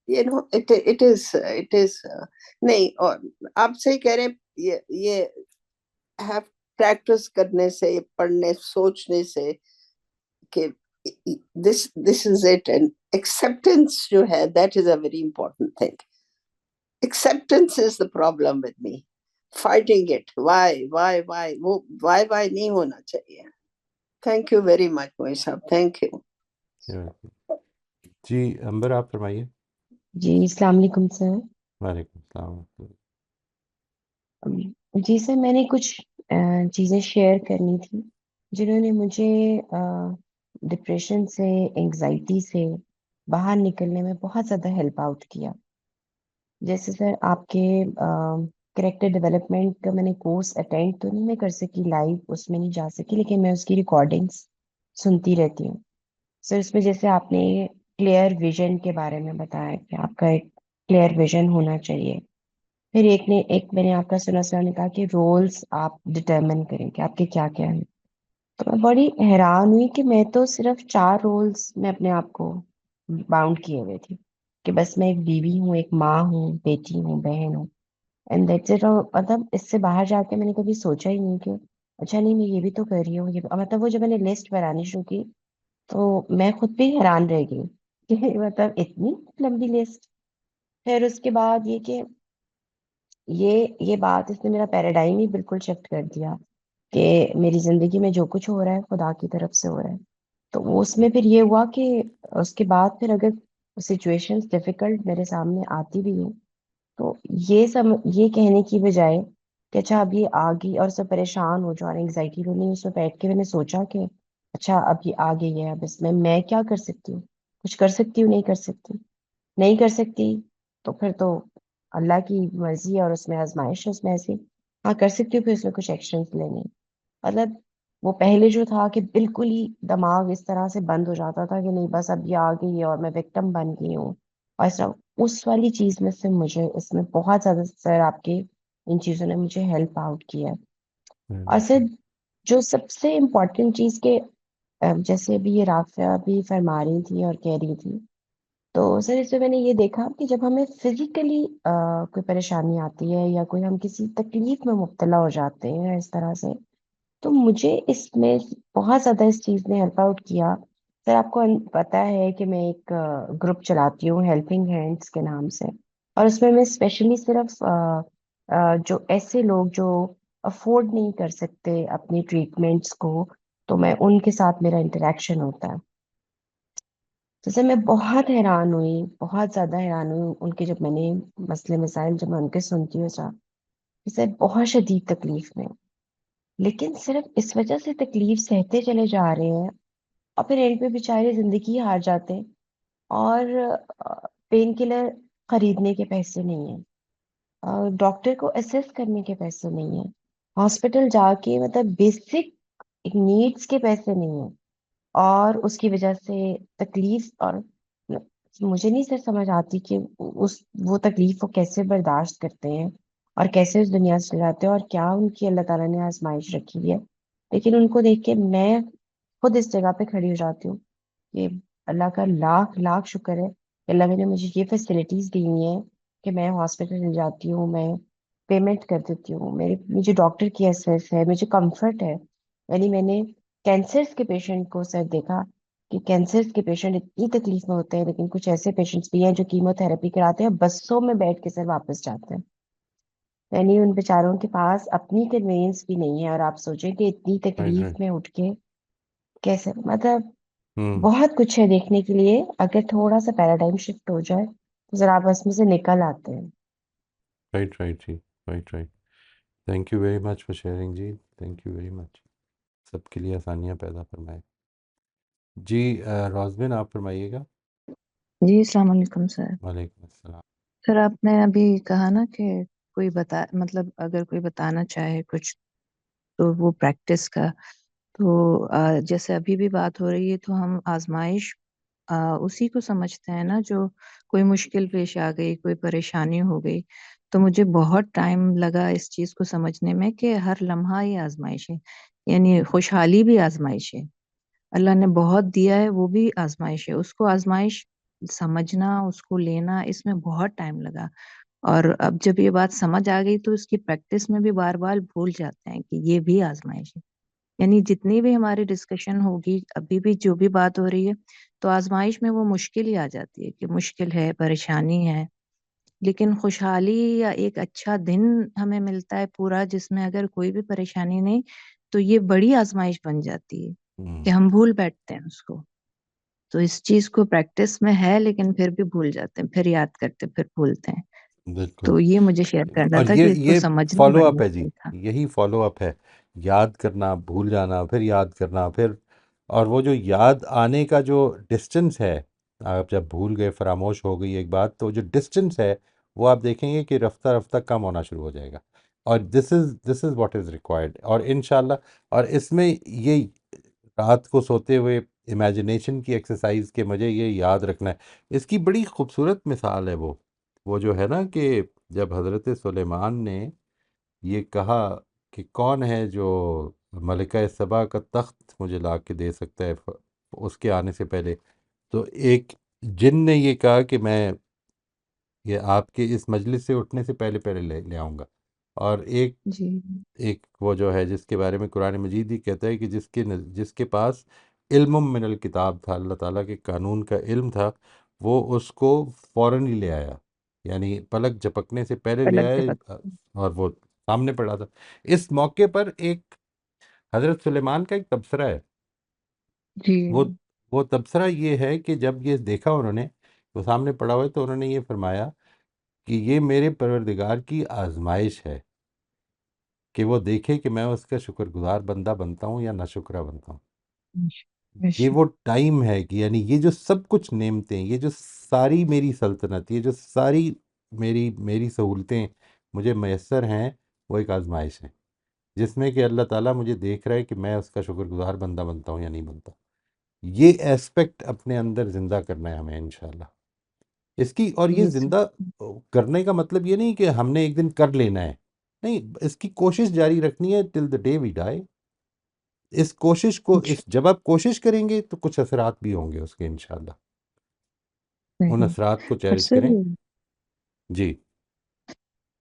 it is نہیں. اور آپ صحیح کہہ رہے ہیں, یہ پریکٹس کرنے سے, پڑھنے, سوچنے سے کہ this is it, and acceptance جو ہے, that is a very important thing. Acceptance is the problem with me. Fighting it, why وہ why نہیں ہونا چاہیے. Thank you very much, بھائی صاحب, thank you. جی امبر آپ فرمائیے. جی السلام علیکم سر. وعلیکم السلام. جی سر, میں نے کچھ چیزیں شیئر کرنی تھی جنہوں نے مجھے ڈپریشن سے, انگزائٹی سے باہر نکلنے میں بہت زیادہ ہیلپ آؤٹ کیا. جیسے سر آپ کے کریکٹر ڈیولپمنٹ کا میں نے کورس اٹینڈ تو نہیں میں کر سکی, لائیو اس میں نہیں جا سکی, لیکن میں اس کی ریکارڈنگس سنتی رہتی ہوں. سر اس میں جیسے آپ نے کلیئر ویژن کے بارے میں بتایا کہ آپ کا ایک کلیئر ویژن ہونا چاہیے. پھر ایک میں نے آپ کا سنا نے کہا کہ رولز آپ ڈٹرمن کریں کہ آپ کے کیا کیا ہیں. تو میں بڑی حیران ہوئی کہ میں تو صرف 4 رولز میں اپنے آپ کو باؤنڈ کیے ہوئے تھی کہ بس میں ایک بیوی ہوں, ایک ماں ہوں, بیٹی ہوں, بہن ہوں, اینڈ دیٹس اٹ. مطلب اس سے باہر جا کے میں نے کبھی سوچا ہی نہیں کہ اچھا نہیں میں یہ بھی تو کر رہی ہوں. مطلب وہ جب میں نے لسٹ بنانی شروع کی تو میں خود بھی حیران رہ گئی کہ مطلب اتنی لمبی لسٹ. پھر اس کے بعد یہ کہ یہ بات اس نے میرا پیراڈائم ہی بالکل شفٹ کر دیا کہ میری زندگی میں جو کچھ ہو رہا ہے خدا کی طرف سے ہو رہا ہے. تو اس میں پھر یہ ہوا کہ اس کے بعد پھر اگر سچویشنز ڈیفیکلٹ میرے سامنے آتی بھی ہیں تو یہ کہنے کی بجائے کہ اچھا اب یہ آ گئی اور سب پریشان ہو جاؤ, انگزائٹی ہو نہیں, اس میں بیٹھ کے میں نے سوچا کہ اچھا اب یہ آ گئی ہے, اب اس میں کیا کر سکتی ہوں, کچھ کر سکتی ہوں, نہیں کر سکتی تو پھر تو اللہ کی مرضی ہے اور اس میں آزمائش ہے, اس میں ایسی ہاں کر سکتی ہوں, پھر اس میں کچھ ایکشنز لینے. مطلب وہ پہلے جو تھا کہ بالکل ہی دماغ اس طرح سے بند ہو جاتا تھا کہ نہیں بس اب یہ آ گئی ہے اور میں وکٹم بن گئی ہوں, اور اس طرح اس والی چیز میں سے مجھے اس میں بہت زیادہ سر آپ کے ان چیزوں نے مجھے ہیلپ آؤٹ کیا. اور سر جو سب سے امپورٹنٹ چیز کے جیسے ابھی یہ رافعہ بھی فرما رہی تھی اور کہہ رہی تھی, تو سر اس میں نے یہ دیکھا کہ جب ہمیں فزیکلی کوئی پریشانی آتی ہے یا کوئی ہم کسی تکلیف میں مبتلا ہو جاتے ہیں اس طرح سے, تو مجھے اس میں بہت زیادہ اس چیز نے ہیلپ آؤٹ کیا. سر آپ کو پتا ہے کہ میں ایک گروپ چلاتی ہوں ہیلپنگ ہینڈس کے نام سے, اور اس میں اسپیشلی صرف جو ایسے لوگ جو افورڈ نہیں کر سکتے اپنی ٹریٹمنٹس کو, تو میں ان کے ساتھ میرا انٹریکشن ہوتا ہے. تو سر میں بہت حیران ہوئی, بہت زیادہ حیران ہوئی ان کے جب میں نے مسئلے مسائل جب میں ان کے سنتی ہوں سر بہت شدید تکلیف میں, لیکن صرف اس وجہ سے تکلیف سہتے چلے جا رہے ہیں اور پھر اینڈ پہ بیچارے زندگی ہار جاتے ہیں اور پین کلر خریدنے کے پیسے نہیں ہیں, ڈاکٹر کو اسیس کرنے کے پیسے نہیں ہیں, ہاسپٹل جا کے مطلب بیسک نیڈس کے پیسے نہیں ہیں, اور اس کی وجہ سے تکلیف. اور مجھے نہیں سر سمجھ آتی کہ وہ تکلیف وہ کیسے برداشت کرتے ہیں اور کیسے اس دنیا سے جاتے ہیں اور کیا ان کی اللہ تعالیٰ نے آزمائش رکھی ہوئی ہے. لیکن ان کو دیکھ کے میں خود اس جگہ پہ کھڑی ہو جاتی ہوں کہ اللہ کا لاکھ لاکھ شکر ہے کہ اللہ نے مجھے یہ فیسلٹیز دی ہوئی ہیں کہ میں ہاسپٹل جاتی ہوں, میں پیمنٹ کر دیتی ہوں, مجھے ڈاکٹر کی ایسیس ہے, مجھے کمفرٹ ہے. یعنی میں نے کینسر کے پیشنٹ کو سر دیکھا کہ کینسر کے پیشنٹ اتنی تکلیف میں ہوتے ہیں, لیکن کچھ ایسے پیشنٹس بھی ہیں جو کیمو تھراپی کراتے ہیں, بسوں میں بیٹھ کے سر واپس جاتے ہیں. یعنی ان بیچاروں کے پاس اپنی کنوینس بھی نہیں ہے, اور آپ سوچیں کہ اتنی تکلیف میں اٹھ کے کیسے, مطلب بہت کچھ ہے دیکھنے کے لیے. اگر تھوڑا سا پیراڈائم شفٹ ہو جائے تو ذرا آپ اس میں سے نکل آتے ہیں. رائٹ جی, right. Thank you very much for sharing جی, تھینک یو ویری مچ. سب کے لیے آسانیاں پیدا فرمائے. جی روزبین آپ فرمائیے گا. جی السلام علیکم سر. وعلیکم السلام. سر آپ نے ابھی کہا نا کہ کوئی مطلب اگر کوئی بتانا چاہے کچھ تو وہ پریکٹس کا, تو جیسے ابھی بھی بات ہو رہی ہے تو ہم آزمائش اسی کو سمجھتے ہیں نا جو کوئی مشکل پیش آ گئی، کوئی پریشانی ہو گئی. تو مجھے بہت ٹائم لگا اس چیز کو سمجھنے میں کہ ہر لمحہ ہی آزمائش ہے، یعنی خوشحالی بھی آزمائش ہے. اللہ نے بہت دیا ہے، وہ بھی آزمائش ہے. اس کو آزمائش سمجھنا، اس کو لینا، اس میں بہت ٹائم لگا. اور اب جب یہ بات سمجھ آ گئی تو اس کی پریکٹس میں بھی بار بار بھول جاتے ہیں کہ یہ بھی آزمائش ہے. یعنی جتنی بھی ہماری ڈسکشن ہوگی، ابھی بھی جو بھی بات ہو رہی ہے، تو آزمائش میں وہ مشکل ہی آ جاتی ہے کہ مشکل ہے، پریشانی ہے. لیکن خوشحالی یا ایک اچھا دن ہمیں ملتا ہے پورا، جس میں اگر کوئی بھی پریشانی نہیں، تو یہ بڑی آزمائش بن جاتی ہے کہ ہم بھول بیٹھتے ہیں اس کو. تو اس چیز کو پریکٹس میں ہے، لیکن پھر بھی بھول جاتے ہیں، پھر یاد کرتے، پھر بھولتے ہیں. بالکل. تو یہ مجھے شیئر کرنا اور تھا کہ اس کو یہ سمجھنا فالو بڑا اپ ہے جی، مشکل تھا. یہی فالو اپ ہے. یاد کرنا، بھول جانا، پھر یاد کرنا، پھر اور وہ جو یاد آنے کا جو ڈسٹنس ہے، آپ جب بھول گئے، فراموش ہو گئی ایک بات، تو جو ڈسٹنس ہے وہ آپ دیکھیں گے کہ رفتہ رفتہ کم ہونا شروع ہو جائے گا. اور دس از واٹ از ریکوائرڈ. اور انشاءاللہ، اور اس میں یہ رات کو سوتے ہوئے امیجنیشن کی ایکسرسائز کے مجھے یہ یاد رکھنا ہے، اس کی بڑی خوبصورت مثال ہے. وہ جو ہے نا کہ جب حضرت سلیمان نے یہ کہا کہ کون ہے جو ملکہ سبا کا تخت مجھے لا کے دے سکتا ہے اس کے آنے سے پہلے، تو ایک جن نے یہ کہا کہ میں یہ آپ کے اس مجلس سے اٹھنے سے پہلے پہلے لے آؤں گا. اور جی ایک وہ جو ہے جس کے بارے میں قرآن مجید ہی کہتا ہے کہ جس کے پاس علم من الکتاب تھا، اللہ تعالیٰ کے قانون کا علم تھا، وہ اس کو فوراً ہی لے آیا، یعنی پلک جھپکنے سے پہلے لے الگ آئے. جگہ. اور وہ سامنے پڑا تھا. اس موقع پر ایک حضرت سلیمان کا ایک تبصرہ ہے. جی وہ وہ تبصرہ یہ ہے کہ جب یہ دیکھا انہوں نے، وہ سامنے پڑا ہوا ہے، تو انہوں نے یہ فرمایا کہ یہ میرے پروردگار کی آزمائش ہے کہ وہ دیکھے کہ میں اس کا شکر گزار بندہ بنتا ہوں یا ناشکرہ بنتا ہوں. یہ وہ ٹائم ہے کہ یعنی یہ جو سب کچھ نعمتیں، یہ جو ساری میری سلطنت، یہ جو ساری میری سہولتیں مجھے میسر ہیں، وہ ایک آزمائش ہے جس میں کہ اللہ تعالیٰ مجھے دیکھ رہا ہے کہ میں اس کا شکر گزار بندہ بنتا ہوں یا نہیں بنتا. یہ ایسپیکٹ اپنے اندر زندہ کرنا ہے ہمیں انشاءاللہ. اس کی، اور یہ زندہ کرنے کا مطلب یہ نہیں کہ ہم نے ایک دن کر لینا ہے، نہیں، اس کی کوشش جاری رکھنی ہے ٹل دا ڈے وی ڈائی. اس کوشش کو، جب آپ کوشش کریں گے تو کچھ اثرات بھی ہوں گے اس کے انشاءاللہ. ان اثرات کو اور چیریش سر، کریں. جی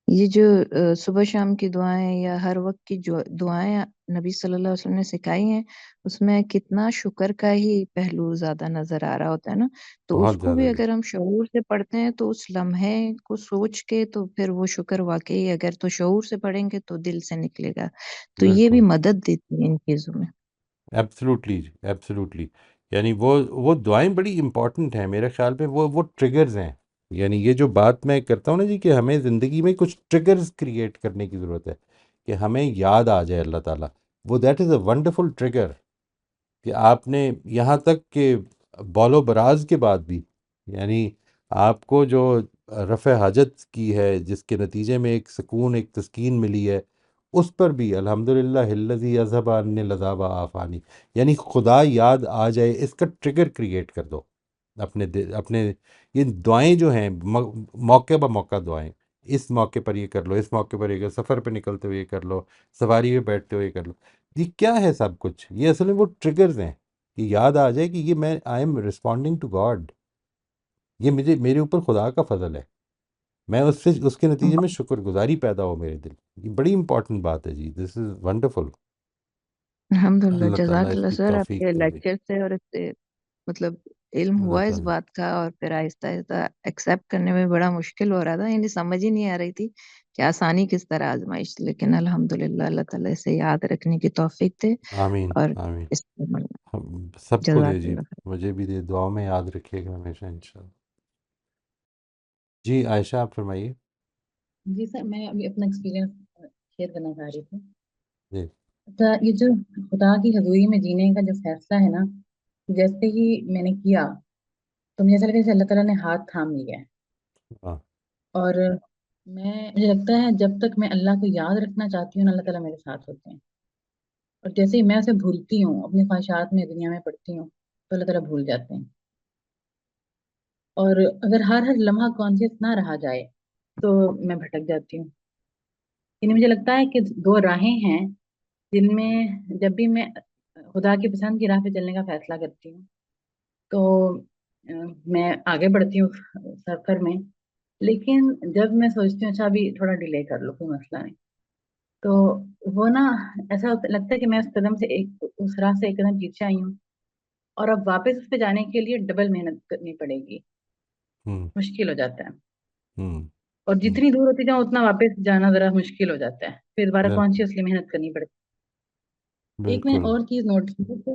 یہ جو صبح شام کی دعائیں یا ہر وقت کی جو دعائیں نبی صلی اللہ علیہ وسلم نے سکھائی ہیں، اس میں کتنا شکر کا ہی پہلو زیادہ نظر آ رہا ہوتا ہے نا. تو اس بہت کو زیادہ بھی جی. اگر ہم شعور سے پڑھتے ہیں تو اس لمحے کو سوچ کے، تو پھر وہ شکر واقعی اگر تو شعور سے پڑھیں گے تو دل سے نکلے گا. تو یہ بھی بالکل، مدد دیتی ہے ان چیزوں میں. Absolutely absolutely. یعنی وہ دعائیں بڑی امپورٹنٹ ہیں میرے خیال میں. وہ ٹریگرز ہیں. یعنی یہ جو بات میں کرتا ہوں نا جی، کہ ہمیں زندگی میں کچھ ٹریگرز کریٹ کرنے کی ضرورت ہے کہ ہمیں یاد آ جائے اللہ تعالیٰ. وہ that is a wonderful trigger کہ آپ نے یہاں تک کہ بال و براز کے بعد بھی، یعنی آپ کو جو رفع حاجت کی ہے، جس کے نتیجے میں ایک سکون، ایک تسکین ملی ہے، اس پر بھی الحمدللہ الذی اذھب عنی العذاب عافانی. یعنی خدا یاد آ جائے، اس کا ٹریگر کریٹ کر دو اپنے. یہ دعائیں جو ہیں موقع بہ موقع دعائیں، اس موقع پر یہ کر لو، اس موقع پر یہ کر، سفر پہ نکلتے ہوئے یہ کر لو، سواری پہ بیٹھتے ہوئے یہ کر لو. یہ کیا ہے سب کچھ؟ یہ اصل میں وہ ٹریگرز ہیں کہ یاد آ جائے کہ یہ میں I am responding to God, یہ میرے اوپر خدا کا فضل ہے، میں اس کے نتیجے میں شکر گزاری پیدا ہو میرے دل. یہ بڑی امپورٹنٹ بات ہے جی. This is wonderful. الحمدللہ، اللہ تعالیٰ جزاک اس اللہ کی سر. آپ توفیق کے دے جی. لیکچر سے اور اس سے مطلب علم اللہ ہوا اس تعالیٰ بات کا، اور پھر آہستہ آہستہ ایکسیپٹ کرنے میں بڑا مشکل ہو رہا تھا. یعنی سمجھ ہی نہیں آ رہی تھی کہ آسانی کس طرح آزمائش. لیکن الحمدللہ اللہ تعالیٰ اسے یاد رکھنے کی توفیق دے آمین اور آمین. اس پر عمل کریں. ہم سب کو دے جزاک جی، اللہ خیر. مجھے بھی دے، دعاؤں میں یاد رکھیے گا ہمیشہ انشاءاللہ. جی عائشہ آپ فرمائیے. جی سر، میں ابھی اپنا ایکسپیرینس شیئر کرنا چاہ رہی تھی. جی اچھا، یہ جو خدا کی حضوری میں جینے کا جو فیصلہ ہے نا، جیسے ہی میں نے کیا تو مجھے ایسا لگا جیسے اللہ تعالیٰ نے ہاتھ تھام لیا ہے. ہاں اور مجھے لگتا ہے جب تک میں اللہ کو یاد رکھنا چاہتی ہوں نا، اللہ تعالیٰ میرے ساتھ ہوتے ہیں. اور جیسے ہی میں اسے بھولتی ہوں، اپنی خواہشات میں دنیا میں پڑتی ہوں، تو اللہ تعالیٰ بھول جاتے ہیں. اور اگر ہر لمحہ کانشیس نہ رہا جائے تو میں بھٹک جاتی ہوں. یعنی مجھے لگتا ہے کہ دو راہیں ہیں جن میں جب بھی میں خدا کی پسند کی راہ پہ چلنے کا فیصلہ کرتی ہوں تو میں آگے بڑھتی ہوں سفر میں. لیکن جب میں سوچتی ہوں اچھا ابھی تھوڑا ڈیلے کر لو کوئی مسئلہ نہیں, تو وہ نا ایسا لگتا ہے کہ میں اس قدم سے اس راہ سے ایک قدم پیچھے آئی ہوں اور اب واپس اس پہ جانے کے لیے ڈبل محنت کرنی پڑے گی. ہوں مشکل ہو جاتا ہے. ہوں اور جتنی دور ہوتی جاؤ اتنا واپس جانا ذرا مشکل ہو جاتا ہے, پھر دوبارہ بالکل کانشیسلی محنت کرنی پڑتی ہے. ایک میں بالکل اور چیز نوٹ کی کہ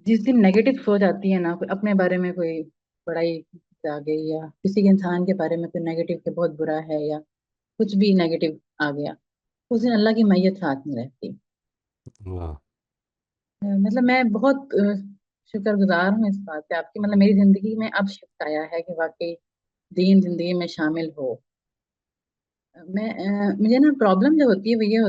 جس دن نیگیٹو سوچ آتی ہے نا, کوئی اپنے بارے میں کوئی بڑائی آ گئی یا کسی کے انسان کے بارے میں کوئی نیگیٹو کہ بہت برا ہے یا کچھ بھی نیگیٹو آ گیا, اس دن اللہ کی میت ساتھ میں رہتی. واہ مطلب میں بہت شکر گزار ہوں اس بات پہ آپ کی, مطلب میری زندگی میں اب شفٹ آیا ہے کہ واقعی دین زندگی میں شامل ہو. میں مجھے نا پرابلم جو ہوتی ہے وہ یہ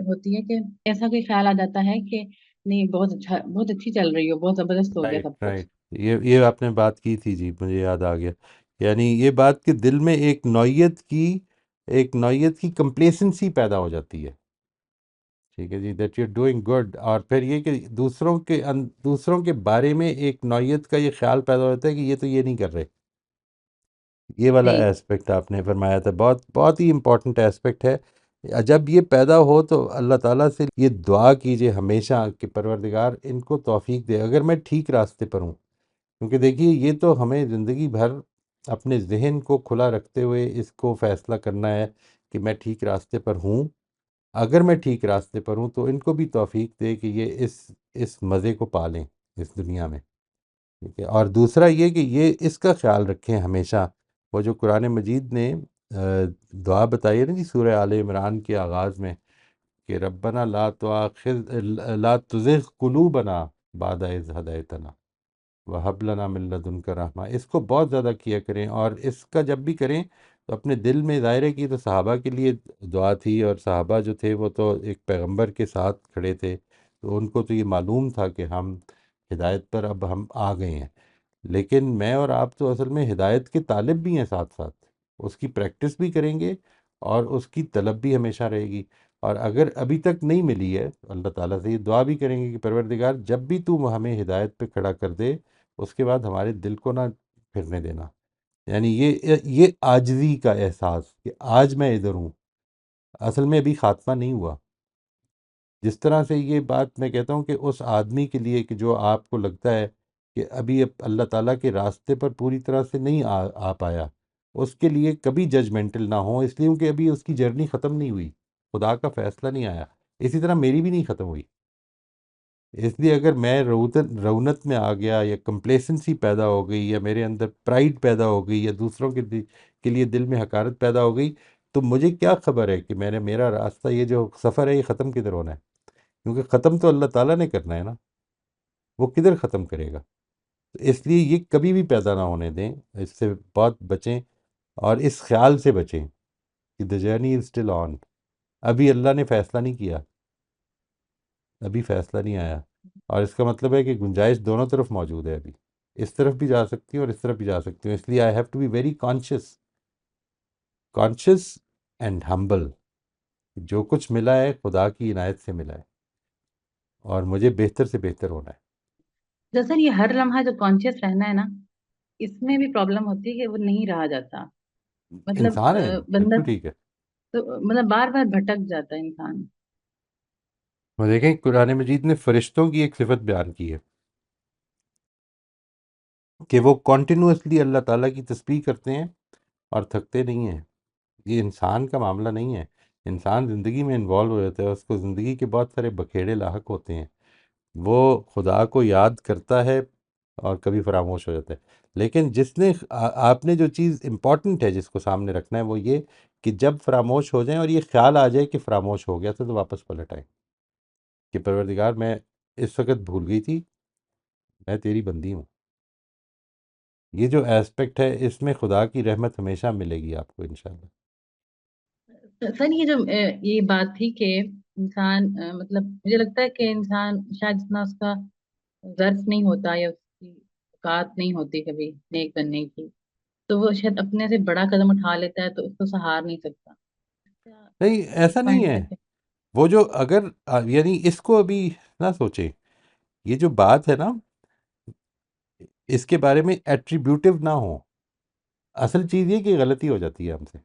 ہوتی ہے کہ ایسا کوئی خیال آ جاتا ہے کہ نہیں بہت اچھی چل رہی ہو, بہت زبردست ہو گیا رائٹ سب کچھ. رائٹ یہ آپ نے بات کی تھی جی, مجھے یاد آ گیا. یعنی یہ بات کہ دل میں ایک نوعیت کی کمپلیسنسی پیدا ہو جاتی ہے. ٹھیک ہے جی, دیٹ یو ڈوئنگ گڈ. اور پھر یہ کہ دوسروں کے بارے میں ایک نوعیت کا یہ خیال پیدا ہوتا ہے کہ یہ تو یہ نہیں کر رہے. یہ والا جی ایسپیکٹ آپ نے فرمایا تھا, بہت بہت ہی امپورٹنٹ ایسپیکٹ ہے. جب یہ پیدا ہو تو اللہ تعالیٰ سے یہ دعا کیجئے ہمیشہ کہ پروردگار ان کو توفیق دے اگر میں ٹھیک راستے پر ہوں. کیونکہ دیکھیے یہ تو ہمیں زندگی بھر اپنے ذہن کو کھلا رکھتے ہوئے اس کو فیصلہ کرنا ہے کہ میں ٹھیک راستے پر ہوں. اگر میں ٹھیک راستے پر ہوں تو ان کو بھی توفیق دے کہ یہ اس مزے کو پالیں اس دنیا میں. ٹھیک ہے, اور دوسرا یہ کہ یہ اس کا خیال رکھیں ہمیشہ. وہ جو قرآن مجید نے دعا بتائی ہے نا جی سورہ آل عمران کے آغاز میں کہ ربنا لا تزغ قلوبنا بعد اذ ہدیتنا وہب لنا من لدنک رحمہ. اس کو بہت زیادہ کیا کریں, اور اس کا جب بھی کریں تو اپنے دل میں ظاہر ہے کہ تو صحابہ کے لیے دعا تھی, اور صحابہ جو تھے وہ تو ایک پیغمبر کے ساتھ کھڑے تھے, تو ان کو تو یہ معلوم تھا کہ ہم ہدایت پر اب ہم آ گئے ہیں. لیکن میں اور آپ تو اصل میں ہدایت کے طالب بھی ہیں, ساتھ ساتھ اس کی پریکٹس بھی کریں گے اور اس کی طلب بھی ہمیشہ رہے گی. اور اگر ابھی تک نہیں ملی ہے اللہ تعالیٰ سے یہ دعا بھی کریں گے کہ پروردگار جب بھی تو ہمیں ہدایت پہ کھڑا کر دے اس کے بعد ہمارے دل کو نہ پھرنے دینا. یعنی یہ عاجزی کا احساس کہ آج میں ادھر ہوں, اصل میں ابھی خاتمہ نہیں ہوا. جس طرح سے یہ بات میں کہتا ہوں کہ اس آدمی کے لیے کہ جو آپ کو لگتا ہے کہ ابھی اللہ تعالیٰ کے راستے پر پوری طرح سے نہیں آ پایا, اس کے لیے کبھی ججمنٹل نہ ہو, اس لیے کہ ابھی اس کی جرنی ختم نہیں ہوئی, خدا کا فیصلہ نہیں آیا. اسی طرح میری بھی نہیں ختم ہوئی. اس لیے اگر میں رونت میں آ گیا یا کمپلیسنسی پیدا ہو گئی یا میرے اندر پرائڈ پیدا ہو گئی یا دوسروں کے لیے دل میں حقارت پیدا ہو گئی, تو مجھے کیا خبر ہے کہ میرا راستہ یہ جو سفر ہے یہ ختم کدھر ہونا ہے. کیونکہ ختم تو اللہ تعالیٰ نے کرنا ہے نا, وہ کدھر ختم کرے گا. تو اس لیے یہ کبھی بھی پیدا نہ ہونے دیں, اس سے بہت بچیں اور اس خیال سے بچیں کہ the journey is still on. ابھی اللہ نے فیصلہ نہیں کیا, ابھی فیصلہ نہیں آیا, اور اس کا مطلب ہے کہ گنجائش دونوں طرف موجود ہے. ابھی اس طرف بھی جا سکتی ہوں اور اس طرف بھی جا سکتی ہوں. اس لیے I have to be very conscious and humble. جو کچھ ملا ہے خدا کی عنایت سے ملا ہے, اور مجھے بہتر سے بہتر ہونا ہے. سر یہ ہر لمحہ جو کانشیس رہنا ہے نا, اس میں بھی پرابلم ہوتی ہے کہ وہ نہیں رہا جاتا. مطلب انسان ہے, بندہ بالکل ٹھیک ہے. تو مطلب بار بار بھٹک جاتا ہے انسان. وہ دیکھیں قرآن مجید نے فرشتوں کی ایک صفت بیان کی ہے کہ وہ کنٹینوسلی اللہ تعالیٰ کی تسبیح کرتے ہیں اور تھکتے نہیں ہیں. یہ انسان کا معاملہ نہیں ہے. انسان زندگی میں انوالو ہو جاتا ہے, اس کو زندگی کے بہت سارے بکھیڑے لاحق ہوتے ہیں, وہ خدا کو یاد کرتا ہے اور کبھی فراموش ہو جاتا ہے. لیکن جس نے آپ نے جو چیز امپورٹنٹ ہے جس کو سامنے رکھنا ہے وہ یہ کہ جب فراموش ہو جائیں اور یہ خیال آ جائے کہ فراموش ہو گیا تھا, تو واپس پلٹ آئیں کہ پروردگار میں اس وقت بھول گئی تھی, میں تیری بندی ہوں. یہ جو ایسپیکٹ ہے اس میں خدا کی رحمت ہمیشہ ملے گی آپ کو انشاءاللہ. سر یہ جو یہ بات تھی کہ انسان مطلب مجھے لگتا ہے کہ انسان شاید جتنا اس کا ظرف نہیں ہوتا یا اس کی اوقات نہیں ہوتی کبھی نیک بننے کی, تو وہ شاید اپنے سے بڑا قدم اٹھا لیتا ہے تو اس کو سہار نہیں سکتا. نہیں ایسا نہیں پوائنٹ ہے. کیسے؟ وہ جو اگر یعنی اس کو ابھی نہ سوچیں، یہ جو بات ہے نا اس کے بارے میں ایٹریبیوٹیو نہ ہو. اصل چیز یہ کہ غلطی ہو جاتی ہے ہم سے،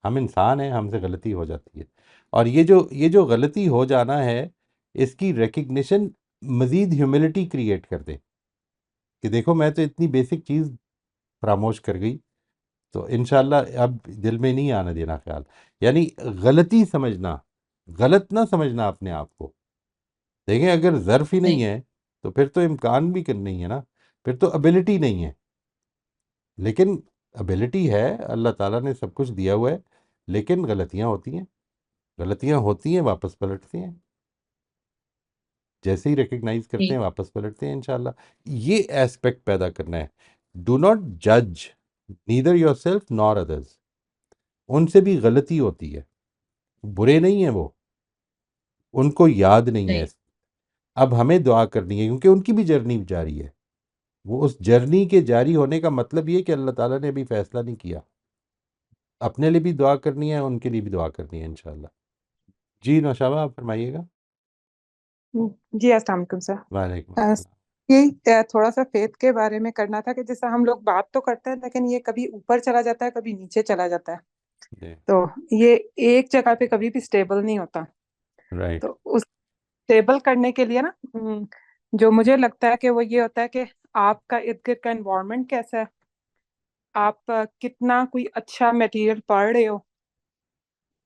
ہم انسان ہیں، ہم سے غلطی ہو جاتی ہے. اور یہ جو غلطی ہو جانا ہے اس کی ریکگنیشن مزید ہیوملٹی کریٹ کر دے کہ دیکھو میں تو اتنی بیسک چیز فراموش کر گئی، تو انشاءاللہ اب دل میں نہیں آنے دینا خیال. یعنی غلطی سمجھنا، غلط نہ سمجھنا اپنے آپ کو. دیکھیں اگر ظرف ہی نہیں صحیح. ہے تو پھر تو امکان بھی نہیں ہے نا، پھر تو ابیلٹی نہیں ہے. لیکن ابیلٹی ہے، اللہ تعالیٰ نے سب کچھ دیا ہوا ہے، لیکن غلطیاں ہوتی ہیں، غلطیاں ہوتی ہیں، واپس پلٹتے ہیں. جیسے ہی ریکگنائز کرتے صحیح. ہیں واپس پلٹتے ہیں انشاءاللہ. یہ ایسپیکٹ پیدا کرنا ہے. ڈو ناٹ جج نیدر یور سیلف نار ادرز. ان سے بھی غلطی ہوتی ہے، برے نہیں ہیں وہ، ان کو یاد نہیں ہے. صحیح. اب ہمیں دعا کرنی ہے کیونکہ ان کی بھی جرنی جاری ہے. وہ اس جرنی کے جاری ہونے کا مطلب یہ کہ اللہ تعالیٰ نے ابھی فیصلہ نہیں کیا. اپنے لیے بھی دعا کرنی ہے، ان کے لیے بھی دعا کرنی ہے انشاءاللہ. جی نوشابہ آپ فرمائیے گا. جی السلام علیکم سر. وعلیکم آ، السلام. یہی تھوڑا سا فیتھ کے بارے میں کرنا تھا کہ جیسا ہم لوگ بات تو کرتے ہیں لیکن یہ کبھی اوپر چلا جاتا ہے کبھی نیچے چلا جاتا ہے. جی تو یہ ایک جگہ پہ کبھی بھی سٹیبل نہیں ہوتا. رائٹ. تو اس سٹیبل کرنے کے لیے نا جو مجھے لگتا ہے کہ وہ یہ ہوتا ہے کہ آپ کا ارد گرد کا انوائرمنٹ کیسا ہے، آپ کتنا کوئی اچھا میٹیریل پڑھ رہے ہو،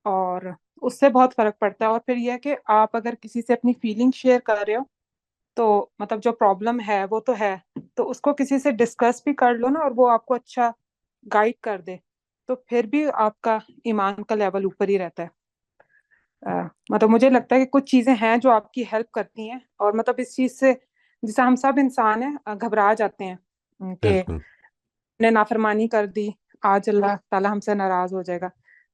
اور اس سے بہت فرق پڑتا ہے. اور پھر یہ ہے کہ آپ اگر کسی سے اپنی فیلنگ شیئر کر رہے ہو تو مطلب جو پرابلم ہے وہ تو ہے، تو اس کو کسی سے ڈسکس بھی کر لو نا اور وہ آپ کو اچھا گائیڈ کر دے تو پھر بھی آپ کا ایمان کا لیول اوپر ہی رہتا ہے. مطلب مجھے لگتا ہے کہ کچھ چیزیں ہیں جو آپ کی ہیلپ کرتی ہیں، اور مطلب اس چیز سے جیسے ہم سب انسان ہیں گھبرا جاتے ہیں کہ بالکل. نے نافرمانی کر دی آج اللہ تعالیٰ ہم سے ناراض ہو جائے گا.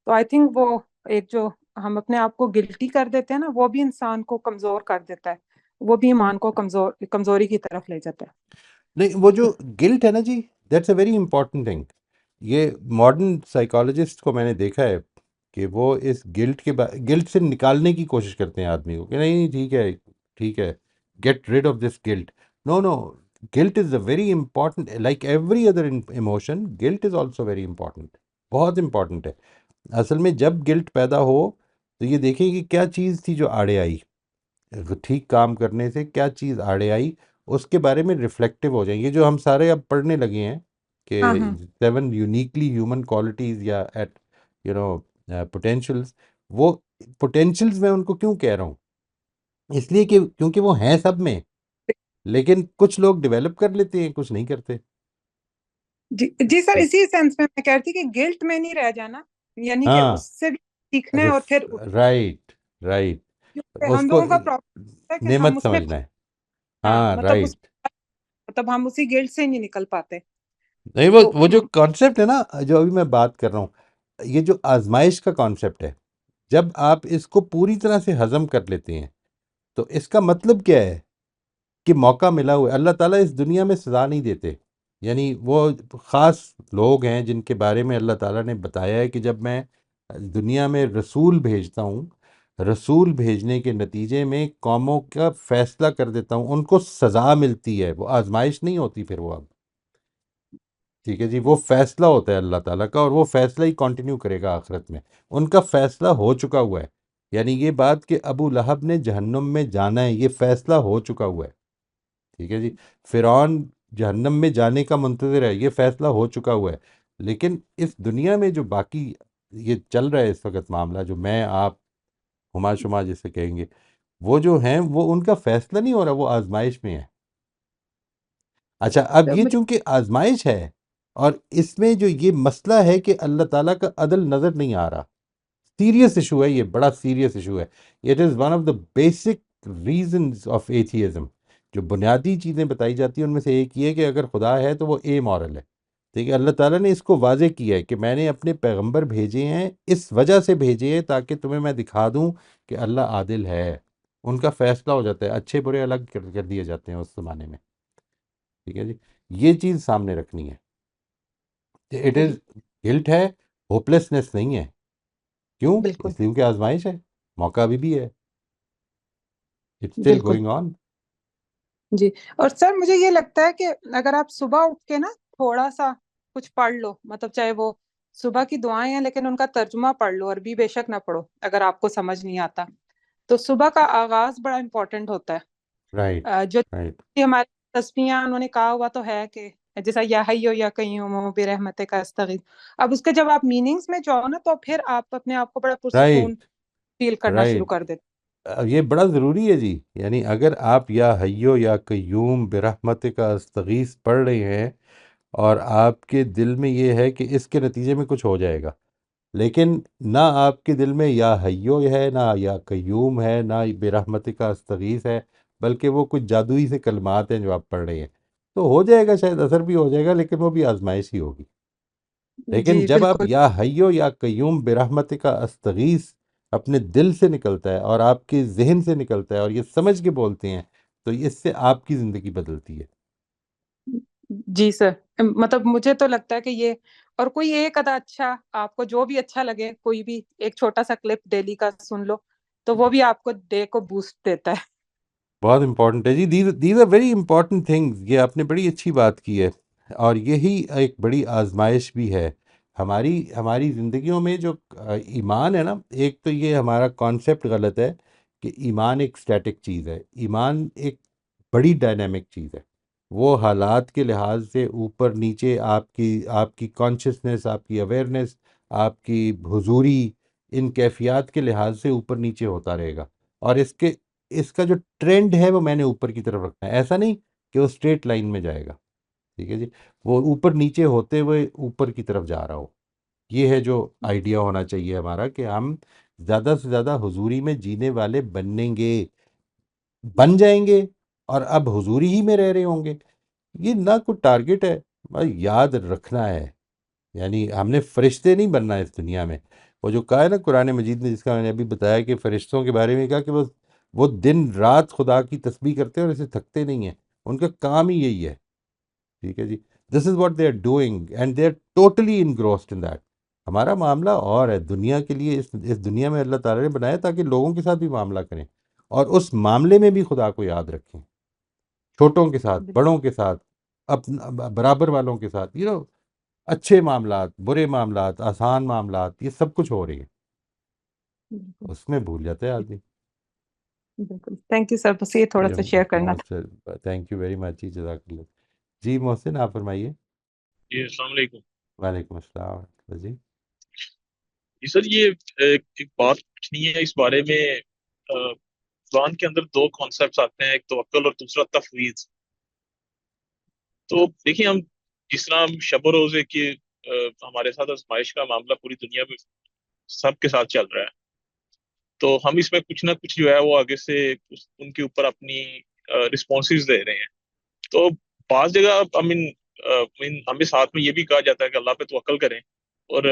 تو آئی تھنک وہ ایک جو ہم اپنے آپ کو گلٹی کر دیتے ہیں نا وہ بھی انسان کو کمزور کر دیتا ہے، وہ بھی ایمان کو کمزوری کی طرف لے جاتا ہے. نہیں وہ جو گلٹ ہے نا جی، that's a very important thing. یہ ماڈرن سائیکالوجسٹ کو میں نے دیکھا ہے کہ وہ اس گلٹ سے نکالنے کی کوشش کرتے ہیں آدمی کو کہ نہیں ٹھیک ہے ٹھیک ہے، get rid of this guilt. No no, guilt is a very important, like every other emotion guilt is also very important. بہت امپورٹنٹ ہے. اصل میں جب گلٹ پیدا ہو تو یہ دیکھیں کہ کیا چیز تھی جو آڑے آئی، ٹھیک کام کرنے سے کیا چیز آڑے آئی، اس کے بارے میں ریفلیکٹیو ہو جائیں. یہ جو ہم سارے اب پڑھنے لگے ہیں کہ ہاں ہاں 7 یونیکلی ہیومن کوالٹیز یا ایٹ پوٹینشلز، وہ پوٹینشلز میں ان کو کیوں کہہ رہا ہوں، اس لیے کہ کیونکہ وہ ہیں سب میں، لیکن کچھ لوگ ڈیولپ کر لیتے ہیں کچھ نہیں کرتے. جی سر، اسی سینس میں کہہ رہی تھی کہ گلٹ میں نہیں رہ جانا، یعنی کہ ہاں اس سے بھی سیکھنا ہے اور پھر رائٹ رائٹ، کیونکہ اس ہم کو لوگوں کا پرابلم ہے کہ ہم نعمت اس میں سمجھنا ہے. ہاں ہاں مطلب رائٹ. ہم اسی گلٹ سے نہیں نکل پاتے. نہیں تو وہ جو کانسیپٹ ہے نا جو ابھی میں بات کر رہا ہوں، یہ جو آزمائش کا کانسیپٹ ہے، جب آپ اس کو پوری طرح سے ہضم کر لیتے ہیں تو اس کا مطلب کیا ہے کہ موقع ملا ہوا ہے. اللہ تعالیٰ اس دنیا میں سزا نہیں دیتے. یعنی وہ خاص لوگ ہیں جن کے بارے میں اللہ تعالیٰ نے بتایا ہے کہ جب میں دنیا میں رسول بھیجتا ہوں، رسول بھیجنے کے نتیجے میں قوموں کا فیصلہ کر دیتا ہوں، ان کو سزا ملتی ہے، وہ آزمائش نہیں ہوتی پھر وہ اب. ٹھیک ہے جی، وہ فیصلہ ہوتا ہے اللہ تعالیٰ کا، اور وہ فیصلہ ہی کنٹینیو کرے گا آخرت میں. ان کا فیصلہ ہو چکا ہوا ہے. یعنی یہ بات کہ ابو لہب نے جہنم میں جانا ہے، یہ فیصلہ ہو چکا ہوا ہے. ٹھیک ہے جی، فرعون جہنم میں جانے کا منتظر ہے، یہ فیصلہ ہو چکا ہوا ہے. لیکن اس دنیا میں جو باقی یہ چل رہا ہے اس وقت معاملہ، جو میں آپ ہما شما جسے کہیں گے، وہ جو ہیں وہ ان کا فیصلہ نہیں ہو رہا، وہ آزمائش میں ہے. اچھا اب یہ چونکہ آزمائش ہے اور اس میں جو یہ مسئلہ ہے کہ اللہ تعالیٰ کا عدل نظر نہیں آ رہا، سیریس ایشو ہے، یہ بڑا سیریس ایشو ہے. It is one of the basic reasons of atheism. جو بنیادی چیزیں بتائی جاتی ہیں ان میں سے ایک یہ ہے کہ اگر خدا ہے تو وہ اے مورل ہے. ٹھیک ہے، اللہ تعالیٰ نے اس کو واضح کیا ہے کہ میں نے اپنے پیغمبر بھیجے ہیں، اس وجہ سے بھیجے ہیں تاکہ تمہیں میں دکھا دوں کہ اللہ عادل ہے. ان کا فیصلہ ہو جاتا ہے، اچھے برے الگ کر دیے جاتے ہیں اس زمانے میں. ٹھیک ہے جی، یہ چیز سامنے رکھنی ہے. اٹ از گلٹ ہے، ہوپلیسنس نہیں ہے. کیوں؟ بالکل اس لیے کہ آزمائش ہے، موقع ابھی بھی ہے، اٹس اسٹل بالکل گوئنگ آن. جی. اور سر مجھے یہ لگتا ہے کہ اگر آپ صبح اٹھ کے نا تھوڑا سا کچھ پڑھ لو، مطلب چاہے وہ صبح کی دعائیں ہیں لیکن ان کا ترجمہ پڑھ لو، عربی بے شک نہ پڑھو اگر آپ کو سمجھ نہیں آتا، تو صبح کا آغاز بڑا امپورٹنٹ ہوتا ہے. رائٹ جو رائٹ. ہمارے تسبیحاں انہوں نے کہا ہوا تو ہے کہ جیسا یا حیو یا قیوم برحمتک استغیث، اب اس کے جب آپ میننگز میں جاؤ نا تو پھر آپ اپنے آپ کو بڑا پرسکون رائٹ فیل کرنا شروع رائٹ. کر دیتے. یہ بڑا ضروری ہے جی. یعنی اگر آپ یا حیو یا قیوم برحمتک استغیث پڑھ رہے ہیں اور آپ کے دل میں یہ ہے کہ اس کے نتیجے میں کچھ ہو جائے گا، لیکن نہ آپ کے دل میں یا حیو ہے، نہ یا قیوم ہے، نہ برحمتک استغیث ہے، بلکہ وہ کچھ جادوئی سے کلمات ہیں جو آپ پڑھ رہے ہیں، تو ہو جائے گا، شاید اثر بھی ہو جائے گا، لیکن وہ بھی آزمائش ہی ہوگی. لیکن جی جب آپ بالکل یا حیو یا قیوم برحمتک استغیث اپنے دل سے نکلتا ہے اور آپ کے ذہن سے نکلتا ہے اور یہ سمجھ کے بولتے ہیں، تو اس سے آپ کی زندگی بدلتی ہے. جی سر. مطلب مجھے تو لگتا ہے کہ یہ، اور کوئی ایک ادا اچھا آپ کو جو بھی اچھا لگے، کوئی بھی ایک چھوٹا سا کلپ ڈیلی کا سن لو تو وہ بھی آپ کو ڈے کو بوسٹ دیتا ہے. بہت امپورٹنٹ ہے جی. These are very important things. یہ آپ نے بڑی اچھی بات کی ہے، اور یہی ایک بڑی آزمائش بھی ہے ہماری زندگیوں میں. جو ایمان ہے نا، ایک تو یہ ہمارا کانسیپٹ غلط ہے کہ ایمان ایک اسٹیٹک چیز ہے. ایمان ایک بڑی ڈائنامک چیز ہے. وہ حالات کے لحاظ سے اوپر نیچے، آپ کی کانشیسنس، آپ کی اویئرنیس، آپ کی حضوری، ان کیفیات کے لحاظ سے اوپر نیچے ہوتا رہے گا. اور اس کا جو ٹرینڈ ہے وہ میں نے اوپر کی طرف رکھنا ہے. ایسا نہیں کہ وہ اسٹریٹ لائن میں جائے گا، ٹھیک ہے جی، وہ اوپر نیچے ہوتے ہوئے اوپر کی طرف جا رہا ہو. یہ ہے جو آئیڈیا ہونا چاہیے ہمارا، کہ ہم زیادہ سے زیادہ حضوری میں جینے والے بن جائیں گے، اور اب حضوری ہی میں رہ رہے ہوں گے. یہ نہ کوئی ٹارگٹ ہے، بس یاد رکھنا ہے. یعنی ہم نے فرشتے نہیں بننا ہے اس دنیا میں. وہ جو کہا ہے نا قرآن مجید نے، جس کا میں نے ابھی بتایا کہ فرشتوں کے بارے میں کہا کہ وہ دن رات خدا کی تسبیح کرتے ہیں اور اسے تھکتے نہیں ہیں. ان کا کام ہی یہی ہے، ٹھیک ہے جی. This is what they are doing and they are totally engrossed in that. ہمارا معاملہ اور ہے دنیا کے لیے. اس دنیا میں اللہ تعالیٰ نے بنایا تاکہ لوگوں کے ساتھ بھی معاملہ کریں، اور اس معاملے میں بھی خدا کو یاد رکھیں، چھوٹوں کے ساتھ، بڑوں کے ساتھ، اپنا برابر والوں کے ساتھ. اچھے معاملات، برے معاملات، آسان معاملات، یہ سب کچھ ہو رہی ہے. بالکل اس میں بھول جاتا ہے آدمی. بالکل. تھینک یو سر، بس یہ تھوڑا سا شیئر کرنا تھا. تھینک یو ویری مچ جی، جزاک اللہ. جی محسن، آپ فرمائیے. جی السلام علیکم. وعلیکم السلام. جی جی سر، یہ ایک بات پوچھنی ہے اس بارے میں. قرآن کے اندر دو کانسیپٹس آتے ہیں، ایک توکل اور دوسرا تفویض. تو دیکھیں، ہم جس طرح ہم شب و روزے کی ہمارے ساتھ آزمائش کا معاملہ پوری دنیا میں سب کے ساتھ چل رہا ہے، تو ہم اس میں کچھ نہ کچھ جو ہے وہ آگے سے ان کے اوپر اپنی رسپانسز دے رہے ہیں. تو بعض جگہ ہمیں ساتھ میں یہ بھی کہا جاتا ہے کہ اللہ پہ توکل کریں. اور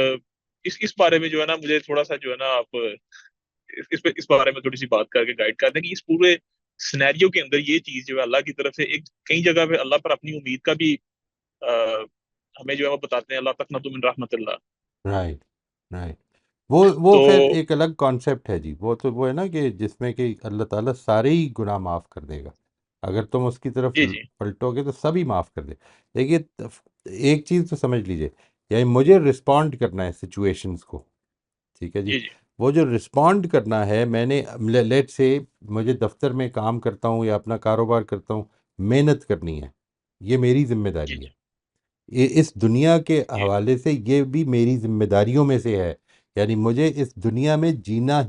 اس بارے میں جو ہے نا، مجھے تھوڑا سا جو ہے نا آپ اس بارے میں تھوڑی سی بات کر کے گائیڈ کر دیں کہ اس پورے سینیریو کے اندر یہ چیز جو ہے اللہ کی طرف سے ایک کئی جگہ پہ اللہ پر اپنی امید کا بھی ہمیں جو ہے وہ بتاتے ہیں، اللہ تقنطوا من رحمت اللہ. Right right. وہ تو خیر ایک الگ کانسیپٹ ہے جی. وہ ہے نا کہ جس میں کہ اللہ تعالیٰ سارے ہی گناہ معاف کر دے گا اگر تم اس کی طرف جی پلٹو گے، تو سب ہی معاف کر دے. دیکھیے، ایک چیز تو سمجھ لیجئے، یعنی مجھے رسپونڈ کرنا ہے سچویشنز کو، ٹھیک ہے جی. جی جی وہ جو رسپونڈ کرنا ہے، میں نے لیٹ سے مجھے دفتر میں کام کرتا ہوں یا اپنا کاروبار کرتا ہوں، محنت کرنی ہے، یہ میری ذمہ جی داری ہے. اس دنیا کے جی حوالے سے یہ بھی میری ذمہ داریوں میں سے ہے. یعنی مجھے اس دنیا میں جینا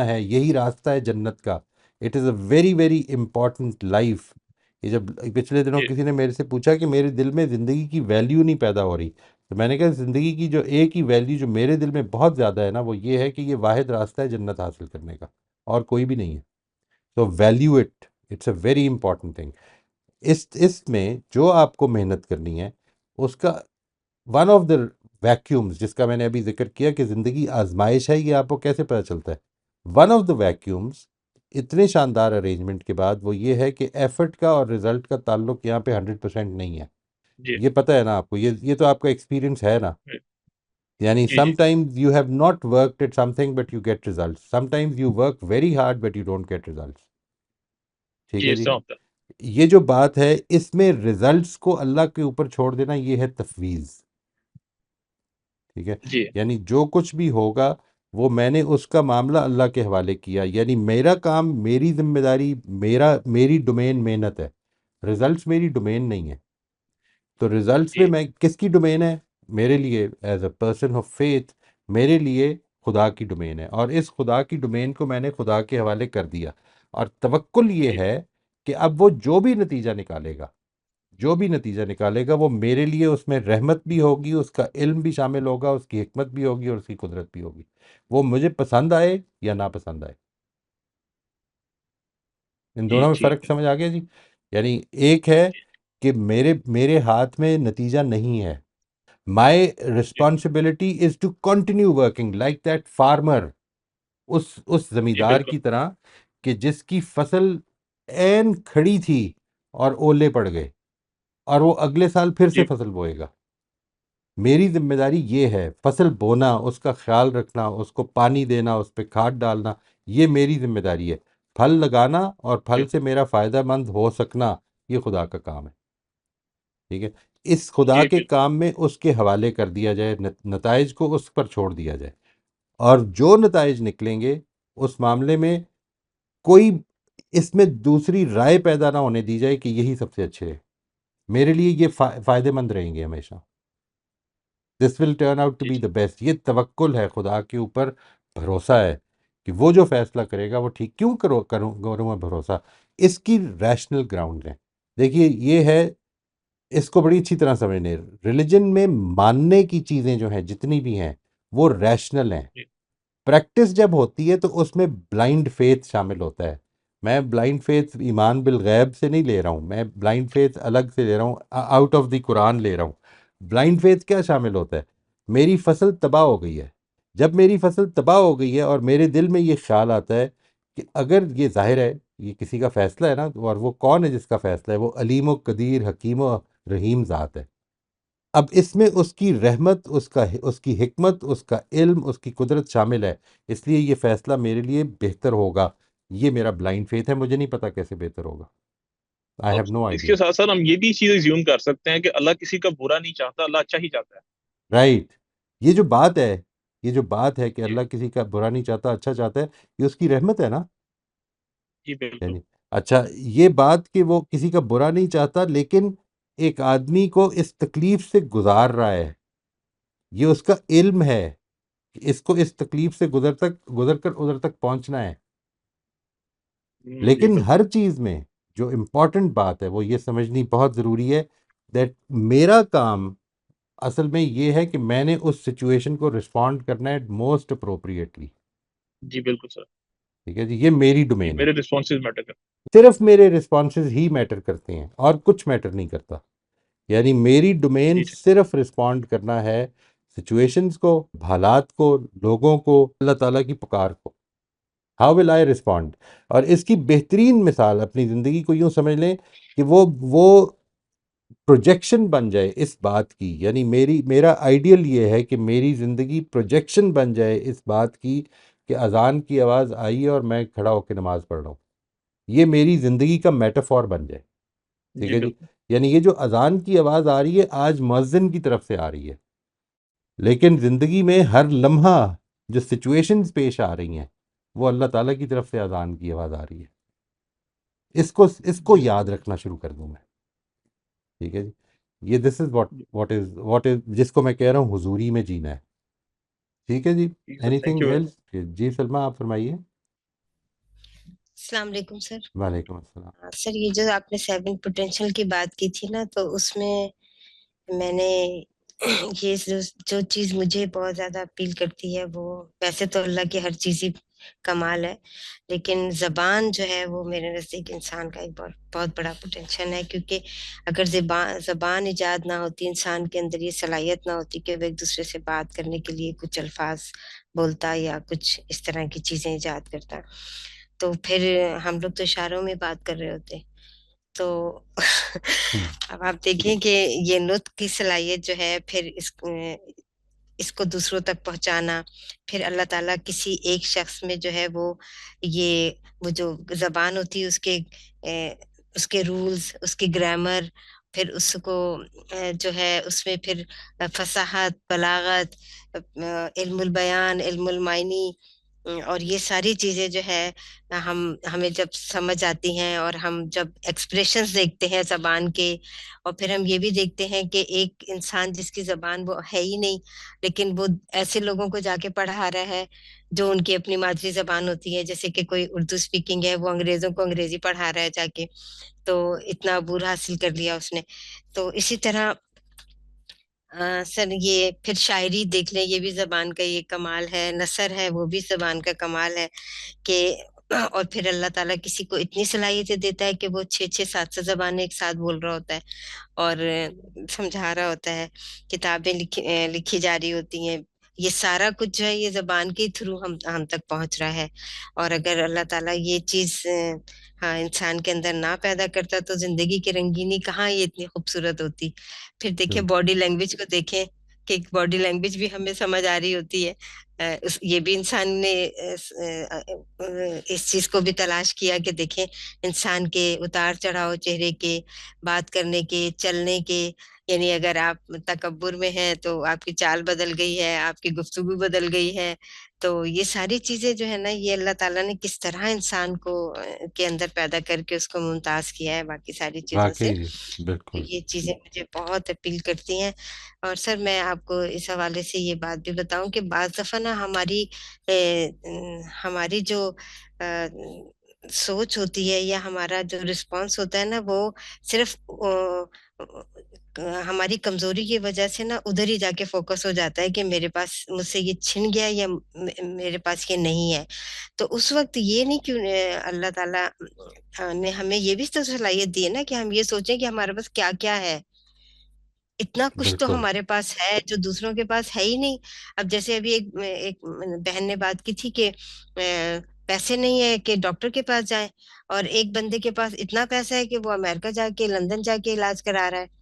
ہے، یہی راستہ ہے جنت کا. It is a very very important life. یہ جب پچھلے دنوں جی کسی نے میرے سے پوچھا کہ میرے دل میں زندگی کی ویلیو نہیں پیدا ہو رہی، تو میں نے کہا زندگی کی جو ایک ہی ویلیو جو میرے دل میں بہت زیادہ ہے نا، وہ یہ ہے کہ یہ واحد راستہ ہے جنت حاصل کرنے کا، اور کوئی بھی نہیں ہے. تو value it's a very important thing. اس میں جو آپ کو محنت کرنی ہے، اس کا ون آف دا ویکیومز، جس کا میں نے ابھی ذکر کیا کہ زندگی آزمائش ہے، یہ آپ کو کیسے پتہ چلتا ہے. ون آف دا ویکیومز اتنے شاندار ارینجمنٹ کے بعد وہ یہ ہے کہ ایفرٹ کا اور رزلٹ کا تعلق یہاں پہ 100% نہیں ہے. جی یہ پتہ ہے نا آپ کو، یہ تو آپ کا ایکسپیرینس ہے نا. یعنی جی سم جی times you have not worked at something but you get results, sometimes you work very hard but you don't get results. ٹھیک جی ہے اس جی. طرح ہوتا یہ جو بات ہے اس میں ریزلٹس کو اللہ کے اوپر چھوڑ دینا، یہ ہے تفویض. ٹھیک ہے. ہے. جی یعنی جو کچھ بھی ہوگا وہ میں نے اس کا معاملہ اللہ کے حوالے کیا. یعنی میرا کام، میری ذمہ داری، میری ڈومین محنت ہے. ریزلٹس میری ڈومین نہیں ہے. تو ریزلٹس میں جی میں کس کی ڈومین ہے؟ میرے لیے as a person of faith, میرے لیے خدا کی ڈومین ہے، اور اس خدا کی ڈومین کو میں نے خدا کے حوالے کر دیا. اور توکل یہ جی ہے کہ اب وہ جو بھی نتیجہ نکالے گا وہ میرے لیے، اس میں رحمت بھی ہوگی، اس کا علم بھی شامل ہوگا، اس کی حکمت بھی ہوگی، اور اس کی قدرت بھی ہوگی. وہ مجھے پسند آئے یا نہ پسند آئے. ان جی دونوں میں ٹھیک فرق سمجھ آ گیا جی. یعنی ایک ہے کہ میرے ہاتھ میں نتیجہ نہیں ہے. مائی جی responsibility is to continue working like that farmer, اس جی زمیندار بالکل کی طرح کہ جس کی فصل عین کھڑی تھی اور اولے پڑ گئے، اور وہ اگلے سال پھر سے جی فصل بوئے گا. میری ذمہ داری یہ ہے، فصل بونا، اس کا خیال رکھنا، اس کو پانی دینا، اس پہ کھاد ڈالنا، یہ میری ذمہ داری ہے. پھل لگانا اور پھل سے میرا فائدہ مند ہو سکنا یہ خدا کا کام ہے. ٹھیک ہے. اس خدا جی کے بالکل کام میں اس کے حوالے کر دیا جائے، نتائج کو اس پر چھوڑ دیا جائے، اور جو نتائج نکلیں گے اس معاملے میں کوئی اس میں دوسری رائے پیدا نہ ہونے دی جائے کہ یہی سب سے اچھے ہے. میرے لیے یہ فائدے مند رہیں گے ہمیشہ. This will turn out to جی بی جی دا بیسٹ. یہ توکل ہے، خدا کے اوپر بھروسہ ہے کہ وہ جو فیصلہ کرے گا وہ ٹھیک. کیوں کروں میں بھروسہ؟ اس کی ریشنل گراؤنڈ ہے. دیکھیے یہ ہے، اس کو بڑی اچھی طرح سمجھنے، ریلیجن میں ماننے کی چیزیں جو ہیں جتنی بھی ہیں وہ ریشنل ہیں. جی پریکٹس جب ہوتی ہے تو اس میں بلائنڈ فیتھ شامل ہوتا ہے. میں بلائنڈ فیتھ ایمان بالغیب سے نہیں لے رہا ہوں، میں بلائنڈ فیتھ الگ سے لے رہا ہوں، آؤٹ آف دی قرآن لے رہا ہوں. بلائنڈ فیتھ کیا شامل ہوتا ہے؟ میری فصل تباہ ہو گئی ہے. جب میری فصل تباہ ہو گئی ہے اور میرے دل میں یہ خیال آتا ہے کہ اگر یہ ظاہر ہے یہ کسی کا فیصلہ ہے نا، اور وہ کون ہے جس کا فیصلہ ہے؟ وہ علیم و قدیر، حکیم و رحیم ذات ہے. اب اس میں اس کی رحمت، اس کی حکمت، اس کا علم، اس کی قدرت شامل ہے، اس لیے یہ فیصلہ میرے لیے بہتر ہوگا. یہ میرا بلائنڈ فیتھ ہے، مجھے نہیں پتا کیسے بہتر ہوگا. آئی اور ہیو نو اس آئیڈیا. کے ساتھ ساتھ ہم یہ بھی چیز زیوم کر سکتے ہیں کہ اللہ کسی کا برا نہیں چاہتا، اللہ اچھا ہی چاہتا ہے. رائٹ. یہ جو بات ہے کہ جی اللہ کسی کا برا نہیں چاہتا، اچھا چاہتا ہے، یہ اس کی رحمت ہے نا. جی بالکل یعنی اچھا، یہ بات کہ وہ کسی کا برا نہیں چاہتا لیکن ایک آدمی کو اس تکلیف سے گزار رہا ہے، یہ اس کا علم ہے کہ اس کو اس تکلیف سے گزر کر ادھر تک پہنچنا ہے. جی لیکن بالکل ہر چیز میں جو امپورٹنٹ بات ہے وہ یہ سمجھنی بہت ضروری ہے دیٹ میرا کام اصل میں یہ ہے کہ میں نے اس سچویشن کو رسپونڈ کرنا ہے موسٹ اپروپریٹلی. جی بالکل سر. ٹھیک ہے جی. یہ میری جی ڈومین ہے. میرے رسپانسز میٹر کرتے صرف میرے رسپانسز ہی میٹر کرتے ہیں اور کچھ میٹر نہیں کرتا. یعنی میری ہیں. ڈومین جی جی صرف رسپونڈ کرنا ہے سچویشنز کو، حالات کو، لوگوں کو، اللہ تعالیٰ کی پکار کو. How will I respond? اور اس کی بہترین مثال اپنی زندگی کو یوں سمجھ لیں کہ وہ پروجیکشن بن جائے اس بات کی. یعنی میرا آئیڈیل یہ ہے کہ میری زندگی پروجیکشن بن جائے اس بات کی کہ اذان کی آواز آئی ہے اور میں کھڑا ہو کے نماز پڑھ رہا ہوں. یہ میری زندگی کا میٹافور بن جائے. ٹھیک جی ہے جی. بالکل یعنی یہ جو اذان کی آواز آ رہی ہے آج مؤذن کی طرف سے آ رہی ہے، لیکن زندگی میں ہر لمحہ جو سچویشنز پیش آ رہی ہیں وہ اللہ تعالیٰ کی طرف سے اذان کی آواز آ رہی ہے. اس کو جی یاد رکھنا شروع کر دوں میں. ٹھیک ہے جی. یہ دس از جی واٹ از جس کو میں کہہ رہا ہوں حضوری میں جینا ہے. ٹھیک ہے جی. جی sir any thank thing you. Else? جی سلمہ آپ فرمائیے. السلام علیکم سر. وعلیکم السلام. سر یہ جو آپ نے 7 پوٹینشیل کی بات کی تھی نا، تو اس میں نے یہ جو چیز مجھے بہت زیادہ اپیل کرتی ہے، وہ ویسے تو اللہ کی ہر چیز ہی کمال ہے، لیکن زبان جو ہے وہ میرے نزدیک انسان کا ایک بہت بڑا پوٹینشیل ہے. کیونکہ اگر زبان ایجاد نہ ہوتی، انسان کے اندر یہ صلاحیت نہ ہوتی کہ وہ ایک دوسرے سے بات کرنے کے لیے کچھ الفاظ بولتا یا کچھ اس طرح کی چیزیں ایجاد کرتا، تو پھر ہم لوگ تو اشاروں میں بات کر رہے ہوتے. تو ہم، اب آپ دیکھیں کہ یہ نطق کی صلاحیت جو ہے، پھر اس کو دوسروں تک پہنچانا، پھر اللہ تعالیٰ کسی ایک شخص میں جو ہے وہ جو زبان ہوتی ہے اس کے رولز، اس کی گرامر، پھر اس کو جو ہے اس میں پھر فصاحت، بلاغت، علم البیان، علم المعانی، اور یہ ساری چیزیں جو ہے ہمیں جب سمجھ آتی ہیں، اور ہم جب ایکسپریشنز دیکھتے ہیں زبان کے، اور پھر ہم یہ بھی دیکھتے ہیں کہ ایک انسان جس کی زبان وہ ہے ہی نہیں، لیکن وہ ایسے لوگوں کو جا کے پڑھا رہا ہے جو ان کی اپنی مادری زبان ہوتی ہے، جیسے کہ کوئی اردو اسپیکنگ ہے، وہ انگریزوں کو انگریزی پڑھا رہا ہے جا کے، تو اتنا عبور حاصل کر لیا اس نے. تو اسی طرح سر یہ پھر شاعری دیکھ لیں، یہ بھی زبان کا یہ کمال ہے، نثر ہے وہ بھی زبان کا کمال ہے کہ اور پھر اللہ تعالیٰ کسی کو اتنی صلاحیتیں دیتا ہے کہ وہ 6 7 زبانیں ایک ساتھ بول رہا ہوتا ہے اور سمجھا رہا ہوتا ہے، کتابیں لکھی جا رہی ہوتی ہیں. یہ سارا کچھ جو ہے یہ زبان کے تھرو ہم تک پہنچ رہا ہے. اور اگر اللہ تعالیٰ یہ چیز انسان کے اندر نہ پیدا کرتا تو زندگی کی رنگینی کہاں یہ اتنی خوبصورت ہوتی. پھر دیکھیں باڈی لینگویج کو دیکھیں کہ باڈی لینگویج بھی ہمیں سمجھ آ رہی ہوتی ہے. یہ بھی انسان نے اس چیز کو بھی تلاش کیا کہ دیکھیں انسان کے اتار چڑھاؤ چہرے کے، بات کرنے کے، چلنے کے، یعنی اگر آپ تکبر میں ہیں تو آپ کی چال بدل گئی ہے، آپ کی گفتگو بدل گئی ہے. تو یہ ساری چیزیں جو ہے نا یہ اللہ تعالیٰ نے کس طرح انسان کو کے اندر پیدا کر کے اس کو ممتاز کیا ہے باقی ساری چیزوں سے. واقعی بالکل. یہ چیزیں مجھے بہت اپیل کرتی ہیں. اور سر میں آپ کو اس حوالے سے یہ بات بھی بتاؤں کہ بعض دفعہ نا ہماری جو سوچ ہوتی ہے یا ہمارا جو رسپانس ہوتا ہے نا وہ صرف ہماری کمزوری کی وجہ سے نا ادھر ہی جا کے فوکس ہو جاتا ہے کہ میرے پاس مجھ سے یہ چھن گیا یا میرے پاس یہ نہیں ہے. تو اس وقت یہ نہیں کیوں اللہ تعالیٰ نے ہمیں یہ بھی تو صلاحیت دی ہے نا کہ ہم یہ سوچیں کہ ہمارے پاس کیا کیا ہے. اتنا کچھ تو بالکل ہمارے پاس ہے جو دوسروں کے پاس ہے ہی نہیں. اب جیسے ابھی ایک بہن نے بات کی تھی کہ پیسے نہیں ہے کہ ڈاکٹر کے پاس جائیں، اور ایک بندے کے پاس اتنا پیسہ ہے کہ وہ امریکہ جا کے، لندن جا کے علاج کرا رہا ہے.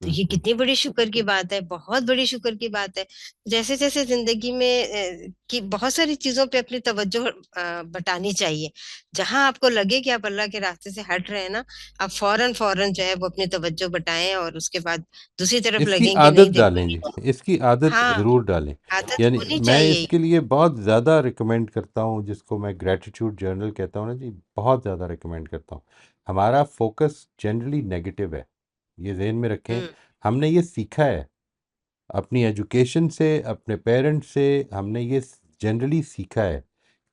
تو یہ کتنی بڑی شکر کی بات ہے، بہت بڑی شکر کی بات ہے. جیسے جیسے زندگی میں کی بہت ساری چیزوں پہ اپنی توجہ بٹانی چاہیے. جہاں آپ کو لگے کہ آپ اللہ کے راستے سے ہٹ رہے ہیں نا، آپ فوراً جو ہے وہ اپنی توجہ بٹائیں اور اس کے بعد دوسری طرف اس کی لگیں کہ نہیں عادت دیکھو. ڈالیں جی، اس کی عادت ہاں، ضرور ڈالیں. عادت یعنی ہونی میں چاہیے. اس کے لیے بہت زیادہ ریکمینڈ کرتا ہوں، جس کو میں گریٹیٹیوڈ جرنل کہتا ہوں نا جی، بہت زیادہ ریکمینڈ کرتا ہوں. ہمارا فوکس جنرلی نیگیٹو ہے، یہ ذہن میں رکھیں. ہم نے یہ سیکھا ہے اپنی ایجوکیشن سے، اپنے پیرنٹ سے، ہم نے یہ جنرلی سیکھا ہے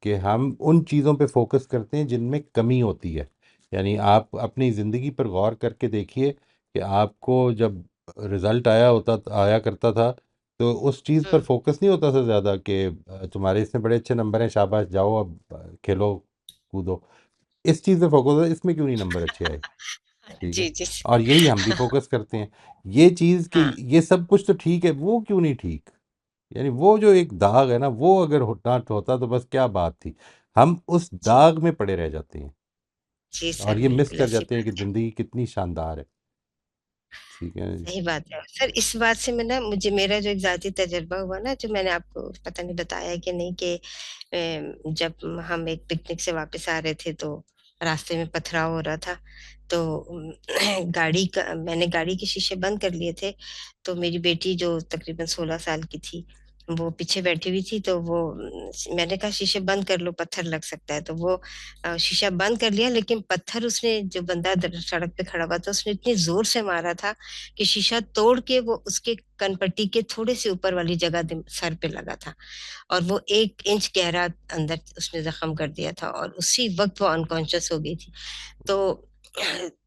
کہ ہم ان چیزوں پہ فوکس کرتے ہیں جن میں کمی ہوتی ہے. یعنی آپ اپنی زندگی پر غور کر کے دیکھیے کہ آپ کو جب رزلٹ آیا کرتا تھا تو اس چیز پر فوکس نہیں ہوتا تھا زیادہ کہ تمہارے اس میں بڑے اچھے نمبر ہیں، شاباش جاؤ اب کھیلو کودو. اس چیز پہ فوکس ہوتا، اس میں کیوں نہیں نمبر اچھے آئے. ٹھیک ہے، جی جی. اور یہی ہم بھی فوکس کرتے ہیں یہ چیز کہ ہاں یہ سب کچھ تو ٹھیک ہے، وہ کیوں نہیں ٹھیک. یعنی وہ جو ایک داغ ہے نا، وہ اگر نہ ہوتا تو بس کیا بات تھی. ہم اس داغ میں پڑے رہ جاتے ہیں جی اور سر، یہ مس بالکل کر ایسی جاتے ہیں کہ بات ہے. زندگی کتنی شاندار ہے. ٹھیک ہے جی. صحیح بات ہے سر. اس بات سے میں نا مجھے میرا جو ایک ذاتی تجربہ ہوا نا، جو میں نے آپ کو پتہ نہیں بتایا کہ نہیں، کہ جب ہم ایک پکنک سے واپس آ رہے تھے تو راستے میں پتھراؤ ہو رہا تھا. تو میں نے گاڑی کے شیشے بند کر لیے تھے. تو میری بیٹی جو تقریباً 16 سال کی تھی وہ پیچھے بیٹھی ہوئی تھی. تو وہ میں نے کہا شیشے بند کر لو، پتھر لگ سکتا ہے. تو وہ شیشہ بند کر لیا، لیکن پتھر اس نے، جو بندہ سڑک پہ کھڑا ہوا تھا، اس نے اتنی زور سے مارا تھا کہ شیشہ توڑ کے وہ اس کے کن پٹی کے تھوڑے سے اوپر والی جگہ سر پہ لگا تھا، اور وہ 1 انچ گہرا اندر اس نے زخم کر دیا تھا، اور اسی وقت وہ انکانشیس ہو گئی تھی.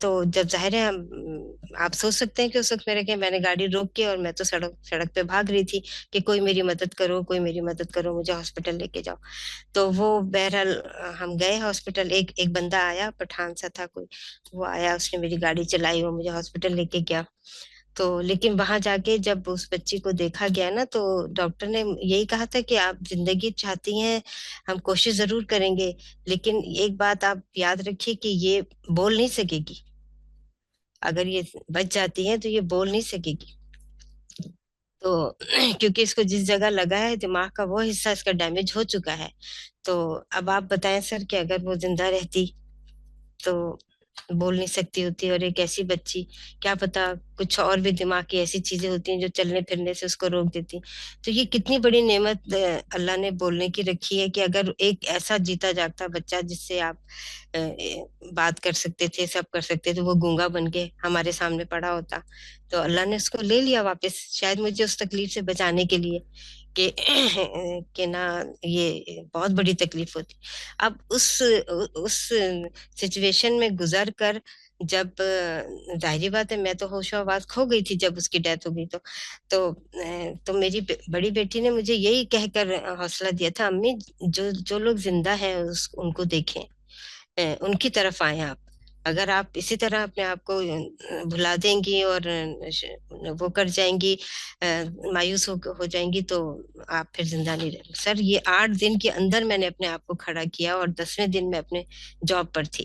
تو جب ظاہر ہے آپ سوچ سکتے ہیں کہ اس وقت میں نے گاڑی روک کے، اور میں تو سڑک پہ بھاگ رہی تھی کہ کوئی میری مدد کرو، کوئی میری مدد کرو، مجھے ہاسپٹل لے کے جاؤ. تو وہ بہرحال ہم گئے ہاسپٹل. ایک بندہ آیا، پٹھان سا تھا کوئی، وہ آیا، اس نے میری گاڑی چلائی، وہ مجھے ہاسپٹل لے کے گیا. تو لیکن وہاں جا کے جب اس بچی کو دیکھا گیا نا تو ڈاکٹر نے یہی کہا تھا کہ آپ زندگی چاہتی ہیں، ہم کوشش ضرور کریں گے، لیکن ایک بات آپ یاد رکھیے کہ یہ بول نہیں سکے گی، اگر یہ بچ جاتی ہے تو یہ بول نہیں سکے گی، تو کیونکہ اس کو جس جگہ لگا ہے دماغ کا وہ حصہ اس کا ڈیمیج ہو چکا ہے۔ تو اب آپ بتائیں سر کہ اگر وہ زندہ رہتی تو بول نہیں سکتی ہوتی، اور ایک ایسی بچی کیا پتا کچھ اور بھی دماغ کی ایسی چیزیں ہوتی ہیں جو چلنے پھرنے سے اس کو روک دیتی، تو یہ کتنی بڑی نعمت اللہ نے بولنے کی رکھی ہے کہ اگر ایک ایسا جیتا جاگتا بچہ جس سے آپ بات کر سکتے تھے، سب کر سکتے تھے، وہ گونگا بن کے ہمارے سامنے پڑا ہوتا، تو اللہ نے اس کو لے لیا واپس، شاید مجھے اس تکلیف سے بچانے کے لیے کہ نہ یہ بہت بڑی تکلیف ہوتی۔ اب اس سچویشن میں گزر کر جب ظاہری بات ہے میں تو ہوش و آواز کھو گئی تھی جب اس کی ڈیتھ ہو گئی، تو میری بڑی بیٹی نے مجھے یہی کہہ کر حوصلہ دیا تھا، امی جو لوگ زندہ ہیں ان کو دیکھیں، ان کی طرف آئیں آپ، اگر آپ اسی طرح اپنے آپ کو بھلا دیں گی اور وہ کر جائیں گی، مایوس ہو جائیں گی، تو آپ پھر زندہ نہیں رہیں گے۔ سر یہ 8 دن کے اندر میں نے اپنے آپ کو کھڑا کیا، اور 10ویں دن میں اپنے جاب پر تھی،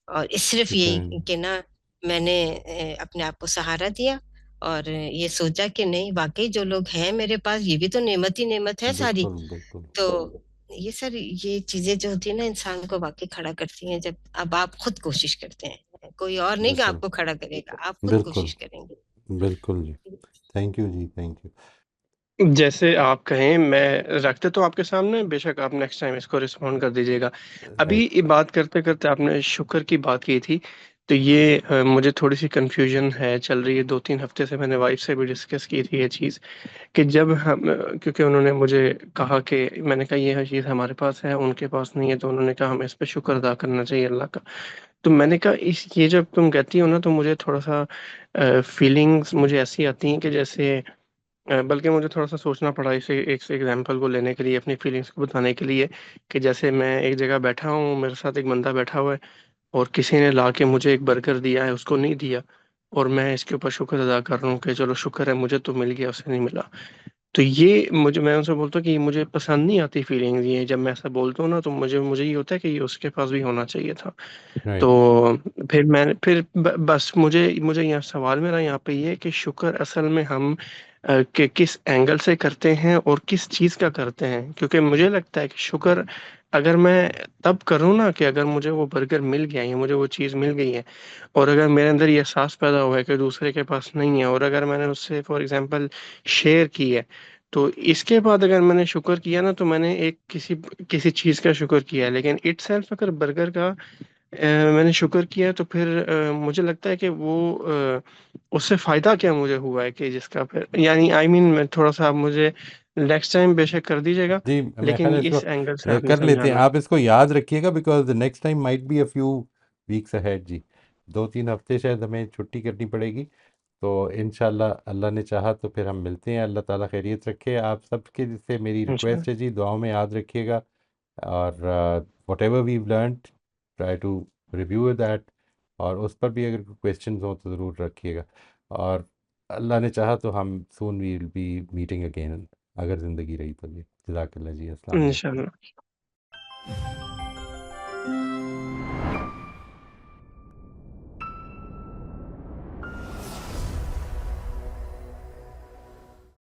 اور صرف یہی کہ نا میں نے اپنے آپ کو سہارا دیا اور یہ سوچا کہ نہیں واقعی جو لوگ ہیں میرے پاس یہ بھی تو نعمت ہی نعمت ہے ساری، بالکل بالکل تو یہ سر یہ چیزیں جو ہوتی ہیں نا انسان کو واقعی کھڑا کرتی ہیں، جب اب آپ خود کوشش کرتے ہیں، کوئی اور نہیں کہ بالکل آپ کو کھڑا کرے گا، آپ خود بالکل کوشش کریں گے۔ بالکل جی، تھینک یو جی، تھینک یو۔ جیسے آپ کہیں میں رکھتے تو آپ کے سامنے، بے شک آپ نیکسٹ ٹائم اس کو رسپونڈ کر دیجیے گا۔ ابھی رائٹ، یہ بات کرتے کرتے آپ نے شکر کی بات کی تھی، تو یہ مجھے تھوڑی سی کنفیوژن ہے، چل رہی ہے 2-3 ہفتے سے، میں نے وائف سے بھی ڈسکس کی تھی یہ چیز، کہ جب ہم کیونکہ انہوں نے مجھے کہا کہ میں نے کہا یہ چیز ہمارے پاس ہے، ان کے پاس نہیں ہے، تو انہوں نے کہا ہمیں اس پہ شکر ادا کرنا چاہیے اللہ کا، تو میں نے کہا یہ جب تم کہتی ہو نا تو مجھے تھوڑا سا فیلنگز مجھے ایسی آتی ہیں کہ جیسے بلکہ مجھے تھوڑا سا سوچنا پڑا اسے ایک سے ایگزامپل کو لینے کے لیے، اپنی فیلنگس کو بتانے کے لیے، کہ جیسے میں ایک جگہ بیٹھا ہوں، میرے ساتھ ایک بندہ بیٹھا ہوا ہے، اور کسی نے لا کے مجھے ایک برگر دیا ہے، اس کو نہیں دیا، اور میں اس کے اوپر شکر ادا کر رہا ہوں کہ چلو شکر ہے مجھے تو مل گیا، اسے نہیں ملا، تو یہ میں ان سے بولتا ہوں کہ یہ مجھے پسند نہیں آتی فیلنگ، یہ جب میں ایسا بولتا ہوں نا تو مجھے یہ ہوتا ہے کہ یہ اس کے پاس بھی ہونا چاہیے تھا، تو رائٹ، پھر بس مجھے یہاں سوال میرا یہاں پہ یہ ہے کہ شکر اصل میں ہم کہ کس اینگل سے کرتے ہیں اور کس چیز کا کرتے ہیں، کیونکہ مجھے لگتا ہے کہ شکر اگر میں تب کروں نا کہ اگر مجھے وہ برگر مل گیا ہے، مجھے وہ چیز مل گئی ہے، اور اگر میرے اندر یہ احساس پیدا ہوا ہے کہ دوسرے کے پاس نہیں ہے، اور اگر میں نے اس سے فار ایگزامپل شیئر کی ہے، تو اس کے بعد اگر میں نے شکر کیا نا تو میں نے ایک کسی چیز کا شکر کیا ہے، لیکن اٹ سیلف اگر برگر کا میں نے شکر کیا تو پھر مجھے لگتا ہے کہ وہ اس سے فائدہ کیا مجھے ہوا ہے کہ جس کا پھر یعنی میں تھوڑا سا آپ مجھے نیکسٹ ٹائم بے شک کر دیجیے گا، جی، میں لیکن خیال ہے اس کو اس اینگل سے آپ یہ کر لیتے ہیں، سمجھانا۔ آپ اس کو یاد رکھیے گا because next time might be a few weeks ahead جی، 2-3 ہفتے شاید ہمیں چھٹی کرنی پڑے گی، تو انشاءاللہ اللہ نے چاہا تو پھر ہم ملتے ہیں، اللہ تعالیٰ خیریت رکھے آپ سب کے، جس سے میری انشاءاللہ ریکویسٹ ہے جی دعاؤں میں یاد رکھیے گا، اور whatever we've learned try to review that, اور اس پر بھی اگر کویشچنز ہوں تو ضرور رکھیے گا، اور اللہ نے چاہا تو ہم سون وی ول بی میٹنگ اگین، اگر زندگی رہی تو جی، جزاک اللہ جی، السلام علیکم۔ انشاءاللہ۔